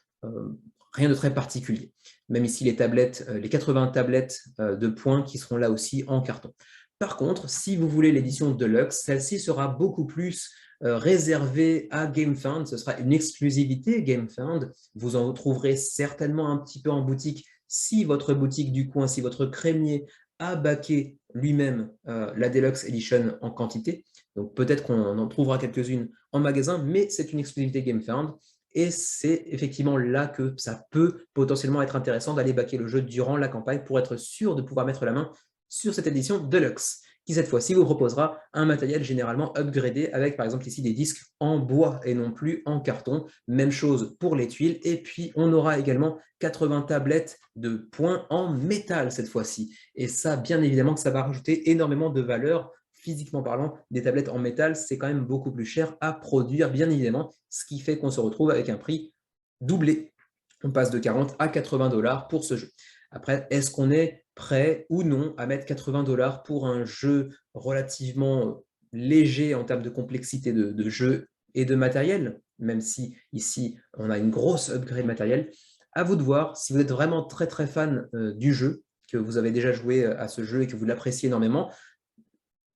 rien de très particulier. Même ici, les tablettes, les 80 tablettes de points qui seront là aussi en carton. Par contre, si vous voulez l'édition Deluxe, celle-ci sera beaucoup plus réservée à GameFound. Ce sera une exclusivité GameFound. Vous en trouverez certainement un petit peu en boutique si votre boutique du coin, si votre crémier a backé lui-même la Deluxe Edition en quantité. Donc peut-être qu'on en trouvera quelques-unes en magasin, mais c'est une exclusivité GameFound. Et c'est effectivement là que ça peut potentiellement être intéressant d'aller backer le jeu durant la campagne pour être sûr de pouvoir mettre la main sur cette édition Deluxe, qui cette fois-ci vous proposera un matériel généralement upgradé avec par exemple ici des disques en bois et non plus en carton. Même chose pour les tuiles. Et puis on aura également 80 tablettes de points en métal cette fois-ci. Et ça, bien évidemment, que ça va rajouter énormément de valeur. Physiquement parlant, des tablettes en métal, c'est quand même beaucoup plus cher à produire, bien évidemment, ce qui fait qu'on se retrouve avec un prix doublé. On passe de 40 à 80$ pour ce jeu. Après, est-ce qu'on est prêt ou non à mettre 80$ pour un jeu relativement léger en termes de complexité de jeu et de matériel, même si ici, on a une grosse upgrade matériel? À vous de voir. Si vous êtes vraiment très très fan du jeu, que vous avez déjà joué à ce jeu et que vous l'appréciez énormément,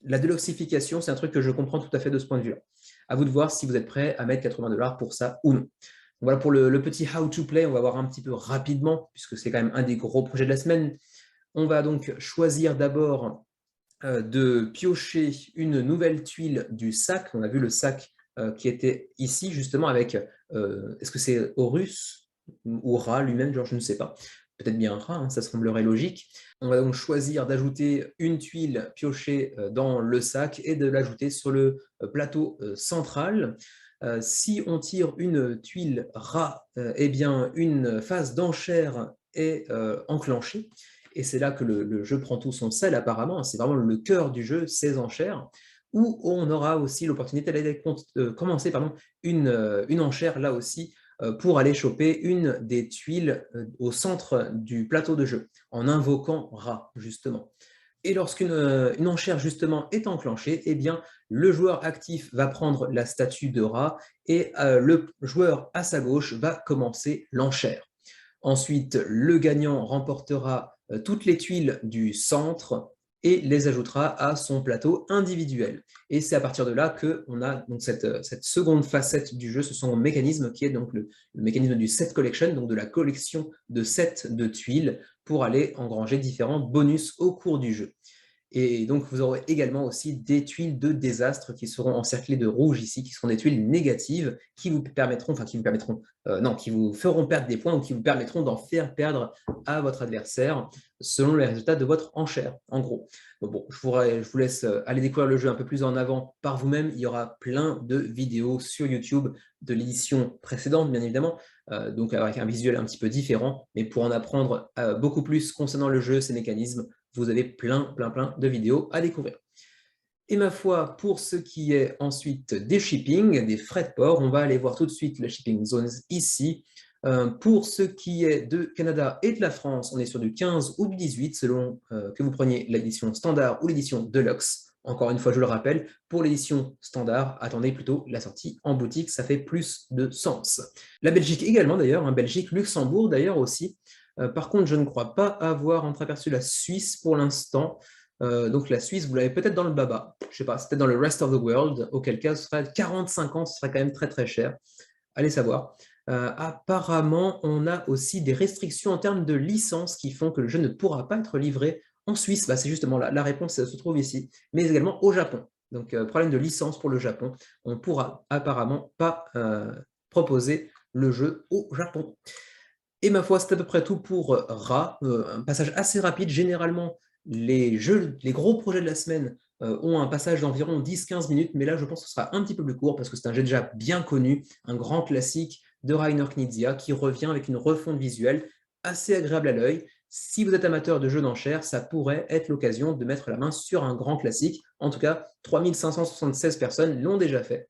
la deluxification, c'est un truc que je comprends tout à fait de ce point de vue-là. À vous de voir si vous êtes prêt à mettre 80$ pour ça ou non. Voilà pour le petit how to play. On va voir un petit peu rapidement, puisque c'est quand même un des gros projets de la semaine. On va donc choisir d'abord de piocher une nouvelle tuile du sac. On a vu le sac qui était ici, justement, avec, est-ce que c'est Horus ou Ra lui-même, genre je ne sais pas. Peut-être bien Ra, hein, ça semblerait logique. On va donc choisir d'ajouter une tuile piochée dans le sac et de l'ajouter sur le plateau central. Si on tire une tuile Ra, eh bien une phase d'enchère est enclenchée. Et c'est là que le jeu prend tout son sel apparemment. C'est vraiment le cœur du jeu, ces enchères, où on aura aussi l'opportunité d'aller commencer une enchère là aussi pour aller choper une des tuiles au centre du plateau de jeu, en invoquant Ra, justement. Et lorsqu'une une enchère, justement, est enclenchée, eh bien, le joueur actif va prendre la statue de Ra et le joueur à sa gauche va commencer l'enchère. Ensuite, le gagnant remportera toutes les tuiles du centre et les ajoutera à son plateau individuel. Et c'est à partir de là qu'on a donc cette seconde facette du jeu, ce son mécanisme qui est donc le mécanisme du set collection, donc de la collection de sets de tuiles pour aller engranger différents bonus au cours du jeu. Et donc, vous aurez également aussi des tuiles de désastre qui seront encerclées de rouge ici, qui seront des tuiles négatives qui vous permettront, non, qui vous feront perdre des points ou qui vous permettront d'en faire perdre à votre adversaire selon les résultats de votre enchère, en gros. Bon, je vous laisse aller découvrir le jeu un peu plus en avant par vous-même. Il y aura plein de vidéos sur YouTube de l'édition précédente, bien évidemment, donc avec un visuel un petit peu différent, mais pour en apprendre beaucoup plus concernant le jeu, ses mécanismes, vous avez plein de vidéos à découvrir. Et ma foi, pour ce qui est ensuite des shipping, des frais de port, on va aller voir tout de suite les shipping zones ici. Pour ce qui est de Canada et de la France, on est sur du 15 ou du 18, selon que vous preniez l'édition standard ou l'édition Deluxe. Encore une fois, je le rappelle, pour l'édition standard, attendez plutôt la sortie en boutique, ça fait plus de sens. La Belgique également d'ailleurs, hein, Belgique, Luxembourg d'ailleurs aussi. Par contre, je ne crois pas avoir entreaperçu la Suisse pour l'instant. Donc la Suisse, vous l'avez peut-être dans le baba. Je ne sais pas, c'est peut-être dans le rest of the world, auquel cas ce serait 45 ans, ce serait quand même très très cher. Allez savoir. Apparemment, on a aussi des restrictions en termes de licence qui font que le jeu ne pourra pas être livré en Suisse. Bah, c'est justement la réponse se trouve ici, mais également au Japon. Donc problème de licence pour le Japon. On ne pourra apparemment pas proposer le jeu au Japon. Et ma foi, c'est à peu près tout pour Ra. Un passage assez rapide. Généralement, les gros projets de la semaine ont un passage d'environ 10-15 minutes, mais là, je pense que ce sera un petit peu plus court parce que c'est un jeu déjà bien connu, un grand classique de Reiner Knizia qui revient avec une refonte visuelle assez agréable à l'œil, si vous êtes amateur de jeux d'enchères, ça pourrait être l'occasion de mettre la main sur un grand classique. En tout cas, 3576 personnes l'ont déjà fait.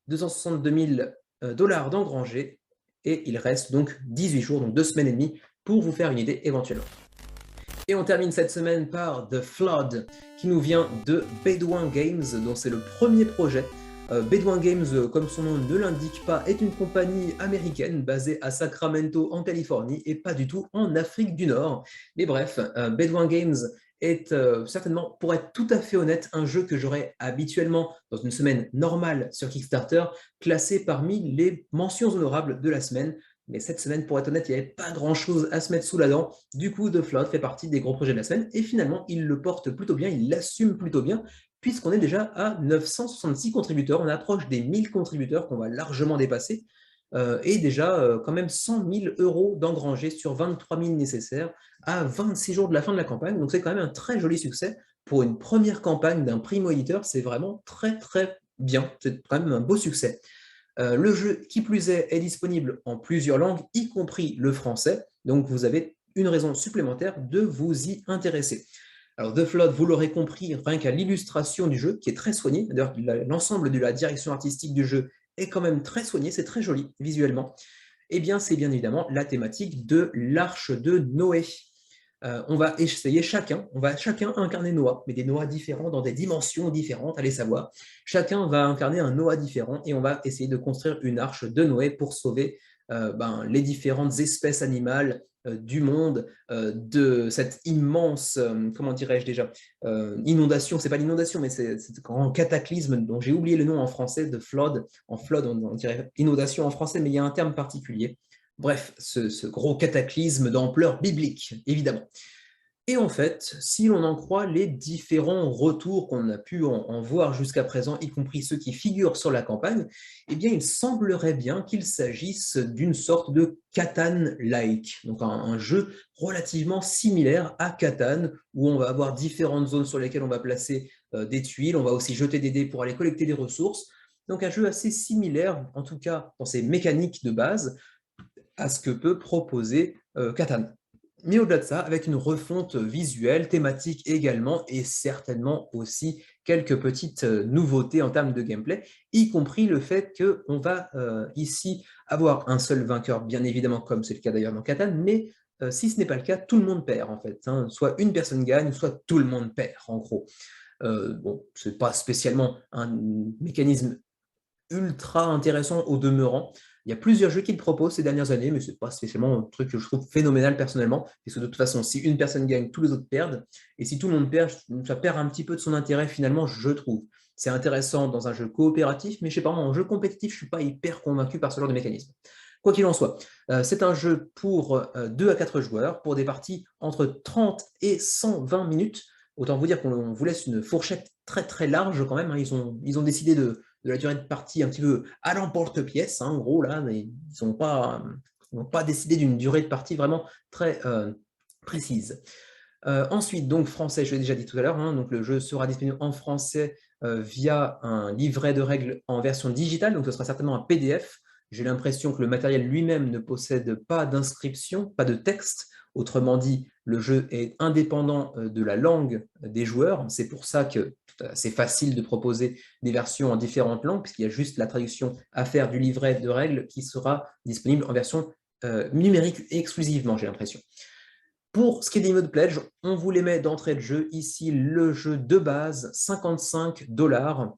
262 000 $ d'engrangés, et il reste donc 18 jours, donc 2 semaines et demie, pour vous faire une idée éventuellement. Et on termine cette semaine par The Flood, qui nous vient de Bedouin Games, dont c'est le premier projet. Bedouin Games, comme son nom ne l'indique pas, est une compagnie américaine basée à Sacramento en Californie et pas du tout en Afrique du Nord. Mais bref, Bedouin Games est certainement, pour être tout à fait honnête, un jeu que j'aurais habituellement, dans une semaine normale sur Kickstarter, classé parmi les mentions honorables de la semaine. Mais cette semaine, pour être honnête, il n'y avait pas grand-chose à se mettre sous la dent. Du coup, The Flood fait partie des gros projets de la semaine. Et finalement, il le porte plutôt bien, il l'assume plutôt bien, puisqu'on est déjà à 966 contributeurs. On approche des 1000 contributeurs qu'on va largement dépasser. Et déjà, quand même 100 000 € d'engrangés sur 23 000 nécessaires à 26 jours de la fin de la campagne. Donc, c'est quand même un très joli succès. Pour une première campagne d'un primo-éditeur, c'est vraiment très, très bien. C'est quand même un beau succès. Le jeu, qui plus est disponible en plusieurs langues, y compris le français. Donc, vous avez une raison supplémentaire de vous y intéresser. Alors, The Flood, vous l'aurez compris, rien qu'à l'illustration du jeu, qui est très soignée. D'ailleurs, l'ensemble de la direction artistique du jeu est quand même très soigné, c'est très joli visuellement. Eh bien, c'est bien évidemment la thématique de l'Arche de Noé. On va essayer on va chacun incarner Noah, mais des Noah différents dans des dimensions différentes, allez savoir. Chacun va incarner un Noah différent et on va essayer de construire une arche de Noé pour sauver les différentes espèces animales du monde de cette immense, comment dirais-je déjà, inondation, c'est pas l'inondation, mais c'est ce grand cataclysme dont j'ai oublié le nom en français, de flood. En flood, on dirait inondation en français, mais il y a un terme particulier. Bref, ce gros cataclysme d'ampleur biblique, évidemment. Et en fait, si l'on en croit les différents retours qu'on a pu en voir jusqu'à présent, y compris ceux qui figurent sur la campagne, eh bien, il semblerait bien qu'il s'agisse d'une sorte de Catan-like, donc un jeu relativement similaire à Catan, où on va avoir différentes zones sur lesquelles on va placer des tuiles, on va aussi jeter des dés pour aller collecter des ressources, donc un jeu assez similaire, en tout cas dans ses mécaniques de base, à ce que peut proposer Catan. Mais au-delà de ça, avec une refonte visuelle, thématique également, et certainement aussi quelques petites nouveautés en termes de gameplay, y compris le fait qu'on va ici avoir un seul vainqueur, bien évidemment, comme c'est le cas d'ailleurs dans Catan, mais si ce n'est pas le cas, tout le monde perd en fait. Hein. Soit une personne gagne, soit tout le monde perd, en gros. Bon, ce n'est pas spécialement un mécanisme ultra intéressant au demeurant. Il y a plusieurs jeux qui le proposent ces dernières années, mais ce n'est pas spécialement un truc que je trouve phénoménal personnellement, parce que de toute façon, si une personne gagne, tous les autres perdent, et si tout le monde perd, ça perd un petit peu de son intérêt finalement, je trouve. C'est intéressant dans un jeu coopératif, mais je sais pas, en jeu compétitif, je ne suis pas hyper convaincu par ce genre de mécanisme. Quoi qu'il en soit, c'est un jeu pour 2 à 4 joueurs, pour des parties entre 30 et 120 minutes. Autant vous dire qu'on vous laisse une fourchette très très large quand même. Hein. Ils ont décidé de la durée de partie un petit peu à l'emporte-pièce, hein, en gros, là, mais ils n'ont pas décidé d'une durée de partie vraiment très précise. Ensuite, donc français, je l'ai déjà dit tout à l'heure, hein, donc le jeu sera disponible en français via un livret de règles en version digitale, donc ce sera certainement un PDF. J'ai l'impression que le matériel lui-même ne possède pas d'inscription, pas de texte. Autrement dit, le jeu est indépendant de la langue des joueurs. C'est pour ça que c'est facile de proposer des versions en différentes langues, puisqu'il y a juste la traduction à faire du livret de règles qui sera disponible en version numérique exclusivement, j'ai l'impression. Pour ce qui est des modes pledge, on vous les met d'entrée de jeu. Ici, le jeu de base, 55 $.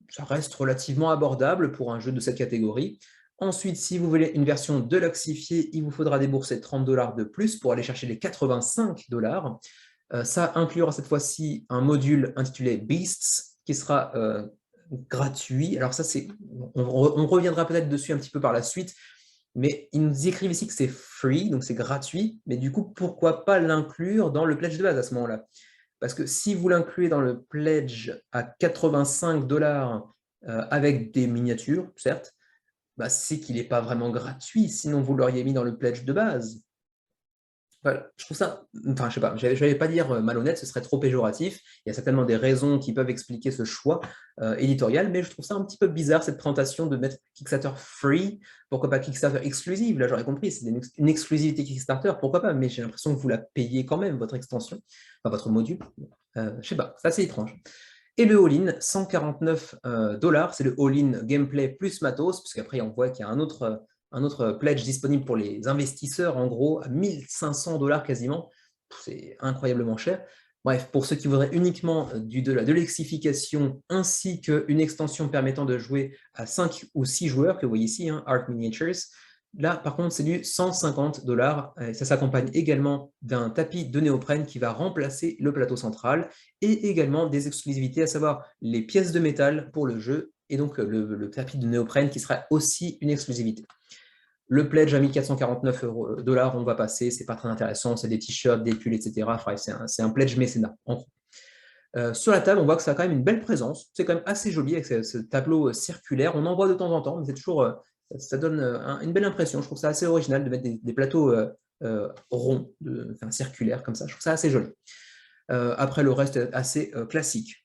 Ça reste relativement abordable pour un jeu de cette catégorie. Ensuite, si vous voulez une version deluxifiée, il vous faudra débourser 30 $ de plus pour aller chercher les 85 $. Ça inclura cette fois-ci un module intitulé Beasts qui sera gratuit. Alors ça, on reviendra peut-être dessus un petit peu par la suite, mais ils nous écrivent ici que c'est free, donc c'est gratuit, mais du coup, pourquoi pas l'inclure dans le pledge de base à ce moment-là? Parce que si vous l'incluez dans le pledge à 85 $ avec des miniatures, certes, bah, c'est qu'il n'est pas vraiment gratuit, sinon vous l'auriez mis dans le pledge de base. Voilà, je trouve ça, enfin je sais pas, je vais pas dire malhonnête, ce serait trop péjoratif. Il y a certainement des raisons qui peuvent expliquer ce choix, éditorial, mais je trouve ça un petit peu bizarre, cette présentation de mettre Kickstarter free, pourquoi pas Kickstarter exclusive, là j'aurais compris, c'est une exclusivité Kickstarter, pourquoi pas, mais j'ai l'impression que vous la payez quand même, votre extension, enfin votre module, je sais pas, c'est assez étrange. Et le all-in, 149 $, c'est le all-in gameplay plus matos, puisqu'après on voit qu'il y a un autre pledge disponible pour les investisseurs, en gros, à 1500 $ quasiment, c'est incroyablement cher. Bref, pour ceux qui voudraient uniquement de l'exification ainsi qu'une extension permettant de jouer à 5 ou 6 joueurs, que vous voyez ici, hein, Art Miniatures, là, par contre, c'est du 150 $. Et ça s'accompagne également d'un tapis de néoprène qui va remplacer le plateau central et également des exclusivités, à savoir les pièces de métal pour le jeu et donc le tapis de néoprène qui sera aussi une exclusivité. Le pledge à 1449 $, on va passer, c'est pas très intéressant, c'est des t-shirts, des pulls, etc. Enfin, c'est un pledge mécénat, en gros. Sur la table, on voit que ça a quand même une belle présence, c'est quand même assez joli avec ce tableau circulaire, on en voit de temps en temps, mais c'est toujours, ça donne une belle impression, je trouve ça assez original de mettre des plateaux ronds, enfin circulaires comme ça, je trouve ça assez joli. Après, le reste est assez classique.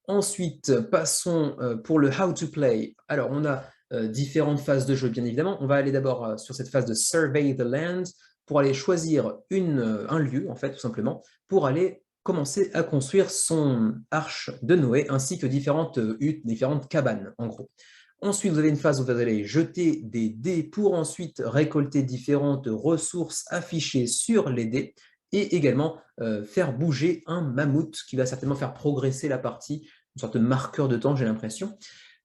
Ensuite, passons pour le How to Play. Alors, on a différentes phases de jeu, bien évidemment. On va aller d'abord sur cette phase de Survey the Land pour aller choisir un lieu, en fait, tout simplement, pour aller commencer à construire son arche de Noé, ainsi que différentes huttes, différentes cabanes, en gros. Ensuite, vous avez une phase où vous allez jeter des dés pour ensuite récolter différentes ressources affichées sur les dés et également faire bouger un mammouth qui va certainement faire progresser la partie, une sorte de marqueur de temps, j'ai l'impression.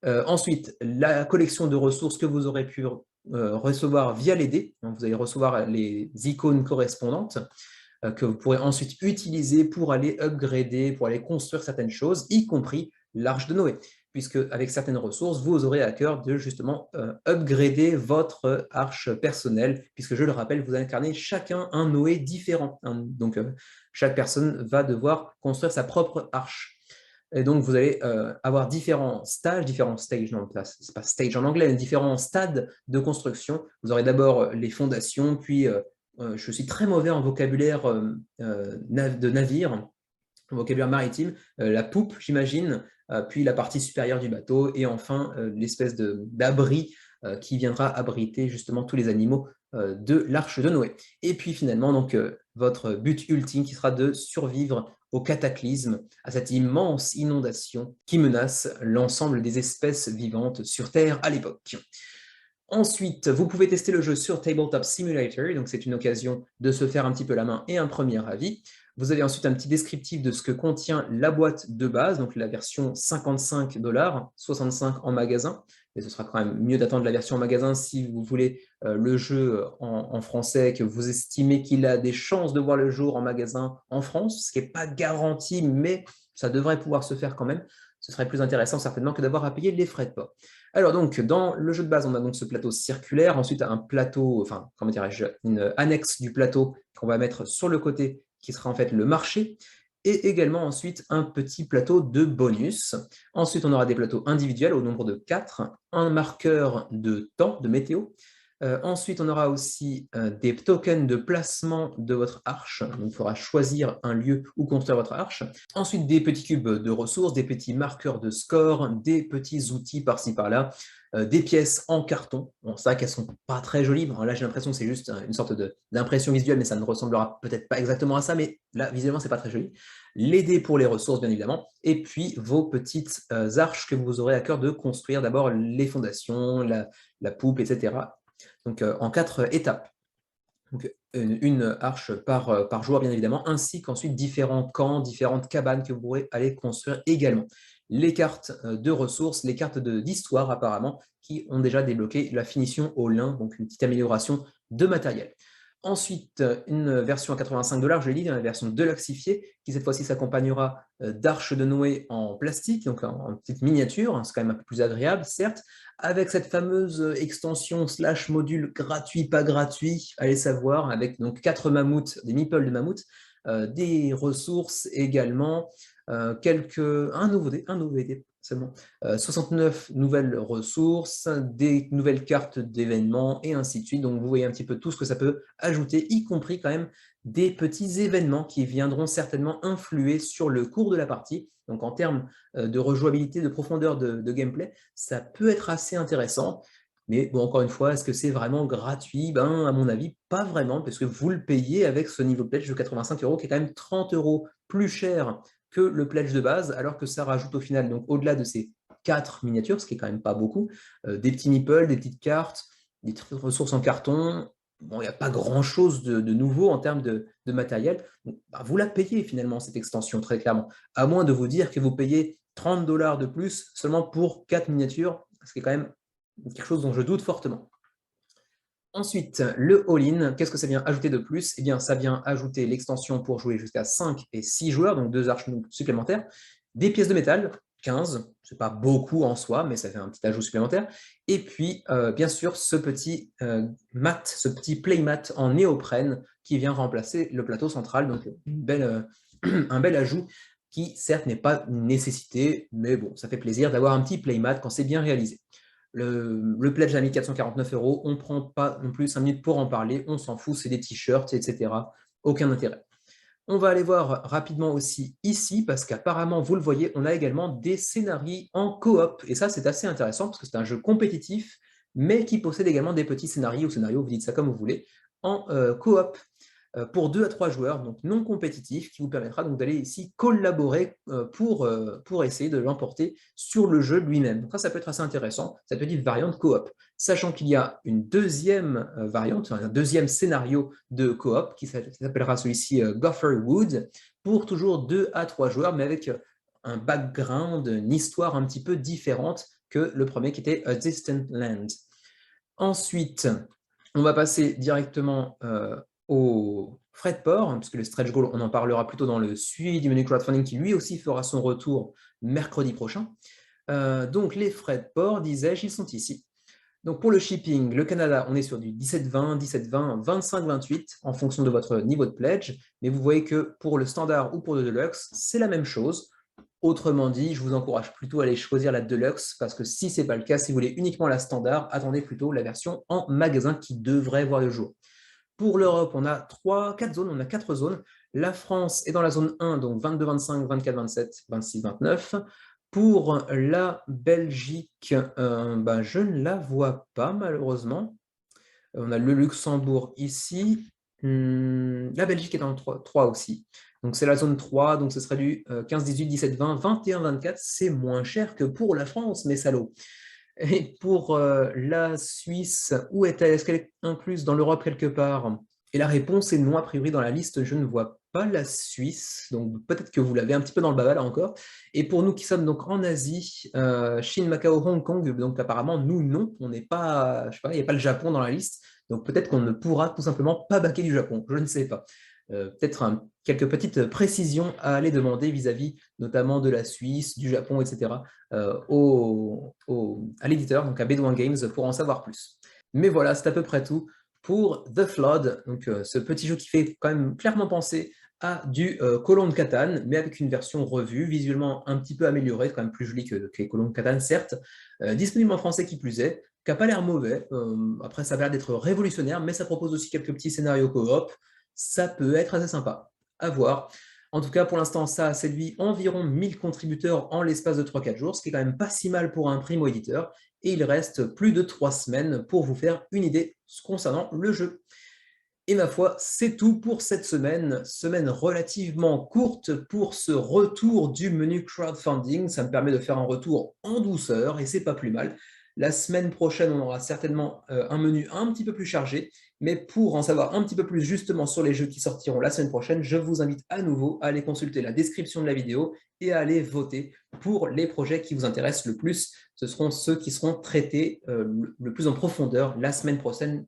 Ensuite, la collection de ressources que vous aurez pu recevoir via les dés. Donc, vous allez recevoir les icônes correspondantes que vous pourrez ensuite utiliser pour aller upgrader, pour aller construire certaines choses, y compris l'arche de Noé, puisque avec certaines ressources, vous aurez à cœur de justement upgrader votre arche personnelle, puisque je le rappelle, vous incarnez chacun un Noé différent. Hein, donc, chaque personne va devoir construire sa propre arche. Et donc, vous allez avoir différents stages, non, c'est pas stage en anglais, mais différents stades de construction. Vous aurez d'abord les fondations, puis je suis très mauvais en vocabulaire de navire, vocabulaire maritime, la poupe, j'imagine, puis la partie supérieure du bateau, et enfin l'espèce d'abri qui viendra abriter justement tous les animaux de l'arche de Noé. Et puis finalement, donc, votre but ultime qui sera de survivre au cataclysme, à cette immense inondation qui menace l'ensemble des espèces vivantes sur Terre à l'époque. Ensuite, vous pouvez tester le jeu sur Tabletop Simulator, donc c'est une occasion de se faire un petit peu la main et un premier avis. Vous avez ensuite un petit descriptif de ce que contient la boîte de base, donc la version 55 $, 65 en magasin, mais ce sera quand même mieux d'attendre la version en magasin si vous voulez le jeu en français, que vous estimez qu'il a des chances de voir le jour en magasin en France, ce qui n'est pas garanti, mais ça devrait pouvoir se faire quand même. Ce serait plus intéressant certainement que d'avoir à payer les frais de port. Alors donc, dans le jeu de base, on a donc ce plateau circulaire, ensuite un plateau, enfin, comment dirais-je, une annexe du plateau qu'on va mettre sur le côté, qui sera en fait le marché, et également ensuite un petit plateau de bonus. Ensuite, on aura des plateaux individuels au nombre de 4, un marqueur de temps, de météo. Ensuite, on aura aussi des tokens de placement de votre arche. Donc, il faudra choisir un lieu où construire votre arche. Ensuite, des petits cubes de ressources, des petits marqueurs de score, des petits outils par-ci par-là, des pièces en carton. Bon, c'est vrai qu'elles ne sont pas très jolies. Bon, là, j'ai l'impression que c'est juste une sorte d'impression visuelle, mais ça ne ressemblera peut-être pas exactement à ça, mais là, visuellement, ce n'est pas très joli. Les dés pour les ressources, bien évidemment, et puis vos petites arches que vous aurez à cœur de construire. D'abord, les fondations, la poupe, etc. Donc, en 4 étapes. Donc, une arche par joueur, bien évidemment, ainsi qu'ensuite différents camps, différentes cabanes que vous pourrez aller construire également. Les cartes de ressources, les cartes d'histoire, apparemment, qui ont déjà débloqué la finition au lin, donc une petite amélioration de matériel. Ensuite, une version à 85 $, je l'ai dit, une version deluxifiée, qui cette fois-ci s'accompagnera d'arches de Noé en plastique, donc en petite miniature, hein, c'est quand même un peu plus agréable, certes, avec cette fameuse extension / module gratuit, pas gratuit, allez savoir, avec donc 4 mammouths, des meeples de mammouths, des ressources également, un nouveau dé c'est bon. 69 nouvelles ressources, des nouvelles cartes d'événements et ainsi de suite. Donc, vous voyez un petit peu tout ce que ça peut ajouter, y compris quand même des petits événements qui viendront certainement influer sur le cours de la partie. Donc, en termes de rejouabilité, de profondeur de gameplay, ça peut être assez intéressant. Mais bon, encore une fois, est-ce que c'est vraiment gratuit? Ben, à mon avis, pas vraiment, parce que vous le payez avec ce niveau de pledge de 85 € qui est quand même 30 € plus cher que le pledge de base, alors que ça rajoute au final, donc au-delà de ces 4 miniatures, ce qui est quand même pas beaucoup, des petits meeples, des petites cartes, des ressources en carton. Bon, il n'y a pas grand-chose de nouveau en termes de matériel. Donc, bah, vous la payez finalement, cette extension, très clairement. À moins de vous dire que vous payez 30 $ de plus seulement pour 4 miniatures, ce qui est quand même quelque chose dont je doute fortement. Ensuite, le all-in, qu'est-ce que ça vient ajouter de plus? Eh bien, ça vient ajouter l'extension pour jouer jusqu'à 5 et 6 joueurs, donc 2 arches supplémentaires, des pièces de métal, 15, c'est pas beaucoup en soi, mais ça fait un petit ajout supplémentaire, et puis, bien sûr, ce petit mat, ce petit playmat en néoprène qui vient remplacer le plateau central, donc un bel ajout qui, certes, n'est pas une nécessité, mais bon, ça fait plaisir d'avoir un petit playmat quand c'est bien réalisé. Le pledge a mis 449 €, on ne prend pas non plus 5 minutes pour en parler, on s'en fout, c'est des t-shirts, etc. Aucun intérêt. On va aller voir rapidement aussi ici, parce qu'apparemment, vous le voyez, on a également des scénarios en coop. Et ça, c'est assez intéressant, parce que c'est un jeu compétitif, mais qui possède également des petits scénarios, ou scénarios, vous dites ça comme vous voulez, en coop pour 2 à 3 joueurs, donc non compétitifs, qui vous permettra donc d'aller ici collaborer pour essayer de l'emporter sur le jeu lui-même. Donc ça peut être assez intéressant, cette petite variante coop. Sachant qu'il y a une deuxième variante, un deuxième scénario de coop, qui s'appellera celui-ci Gopherwood, pour toujours 2 à 3 joueurs, mais avec un background, une histoire un petit peu différente que le premier qui était A Distant Land. Ensuite, on va passer directement au frais de port, hein, puisque le stretch goal, on en parlera plutôt dans le suivi du menu crowdfunding qui lui aussi fera son retour mercredi prochain. Donc les frais de port, disais-je, ils sont ici. Donc pour le shipping, le Canada, on est sur du 17,20, 17,20, 25,28 en fonction de votre niveau de pledge, mais vous voyez que pour le standard ou pour le deluxe, c'est la même chose. Autrement dit, je vous encourage plutôt à aller choisir la Deluxe, parce que si ce n'est pas le cas, si vous voulez uniquement la standard, attendez plutôt la version en magasin qui devrait voir le jour. Pour l'Europe, on a 4 zones, on a 4 zones. La France est dans la zone 1, donc 22, 25, 24, 27, 26, 29. Pour la Belgique, je ne la vois pas malheureusement. On a le Luxembourg ici. La Belgique est dans le 3 aussi. Donc c'est la zone 3, donc ce serait du 15, 18, 17, 20, 21, 24. C'est moins cher que pour la France, mes salauds. Et pour la Suisse, où est-elle? Est-ce qu'elle est incluse dans l'Europe quelque part? Et la réponse est non, a priori dans la liste, je ne vois pas la Suisse, donc peut-être que vous l'avez un petit peu dans le baba là encore. Et pour nous qui sommes donc en Asie, Chine, Macao, Hong Kong, donc apparemment nous non, on n'est pas, je sais pas, il n'y a pas le Japon dans la liste, donc peut-être qu'on ne pourra tout simplement pas baquer du Japon, je ne sais pas. Peut-être quelques petites précisions à aller demander vis-à-vis notamment de la Suisse, du Japon, etc. À l'éditeur, donc à Bedouin Games, pour en savoir plus. Mais voilà, c'est à peu près tout pour The Flood, donc ce petit jeu qui fait quand même clairement penser à du Colon de Catane, mais avec une version revue, visuellement un petit peu améliorée, quand même plus joli que les Colons de Catane, certes, disponible en français qui plus est, qui n'a pas l'air mauvais. Après, ça a l'air d'être révolutionnaire, mais ça propose aussi quelques petits scénarios coop. Ça peut être assez sympa. À voir. En tout cas, pour l'instant, ça a séduit environ 1000 contributeurs en l'espace de 3-4 jours, ce qui est quand même pas si mal pour un primo-éditeur. Et il reste plus de 3 semaines pour vous faire une idée concernant le jeu. Et ma foi, c'est tout pour cette semaine. Semaine relativement courte pour ce retour du menu crowdfunding. Ça me permet de faire un retour en douceur et c'est pas plus mal. La semaine prochaine, on aura certainement un menu un petit peu plus chargé. Mais pour en savoir un petit peu plus justement sur les jeux qui sortiront la semaine prochaine, je vous invite à nouveau à aller consulter la description de la vidéo et à aller voter pour les projets qui vous intéressent le plus. Ce seront ceux qui seront traités le plus en profondeur la semaine prochaine,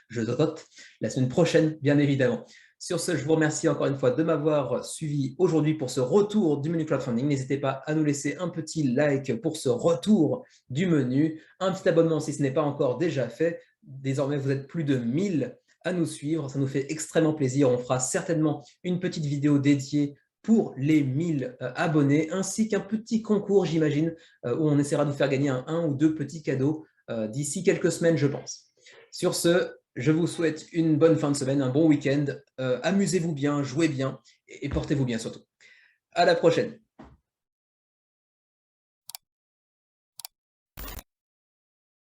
je dote, la semaine prochaine, bien évidemment. Sur ce, je vous remercie encore une fois de m'avoir suivi aujourd'hui pour ce retour du menu crowdfunding. N'hésitez pas à nous laisser un petit like pour ce retour du menu, un petit abonnement si ce n'est pas encore déjà fait. Désormais, vous êtes plus de 1000 à nous suivre. Ça nous fait extrêmement plaisir. On fera certainement une petite vidéo dédiée pour les 1000 abonnés, ainsi qu'un petit concours, j'imagine, où on essaiera de vous faire gagner un ou deux petits cadeaux d'ici quelques semaines, je pense. Sur ce, je vous souhaite une bonne fin de semaine, un bon week-end. Amusez-vous bien, jouez bien et portez-vous bien surtout. À la prochaine.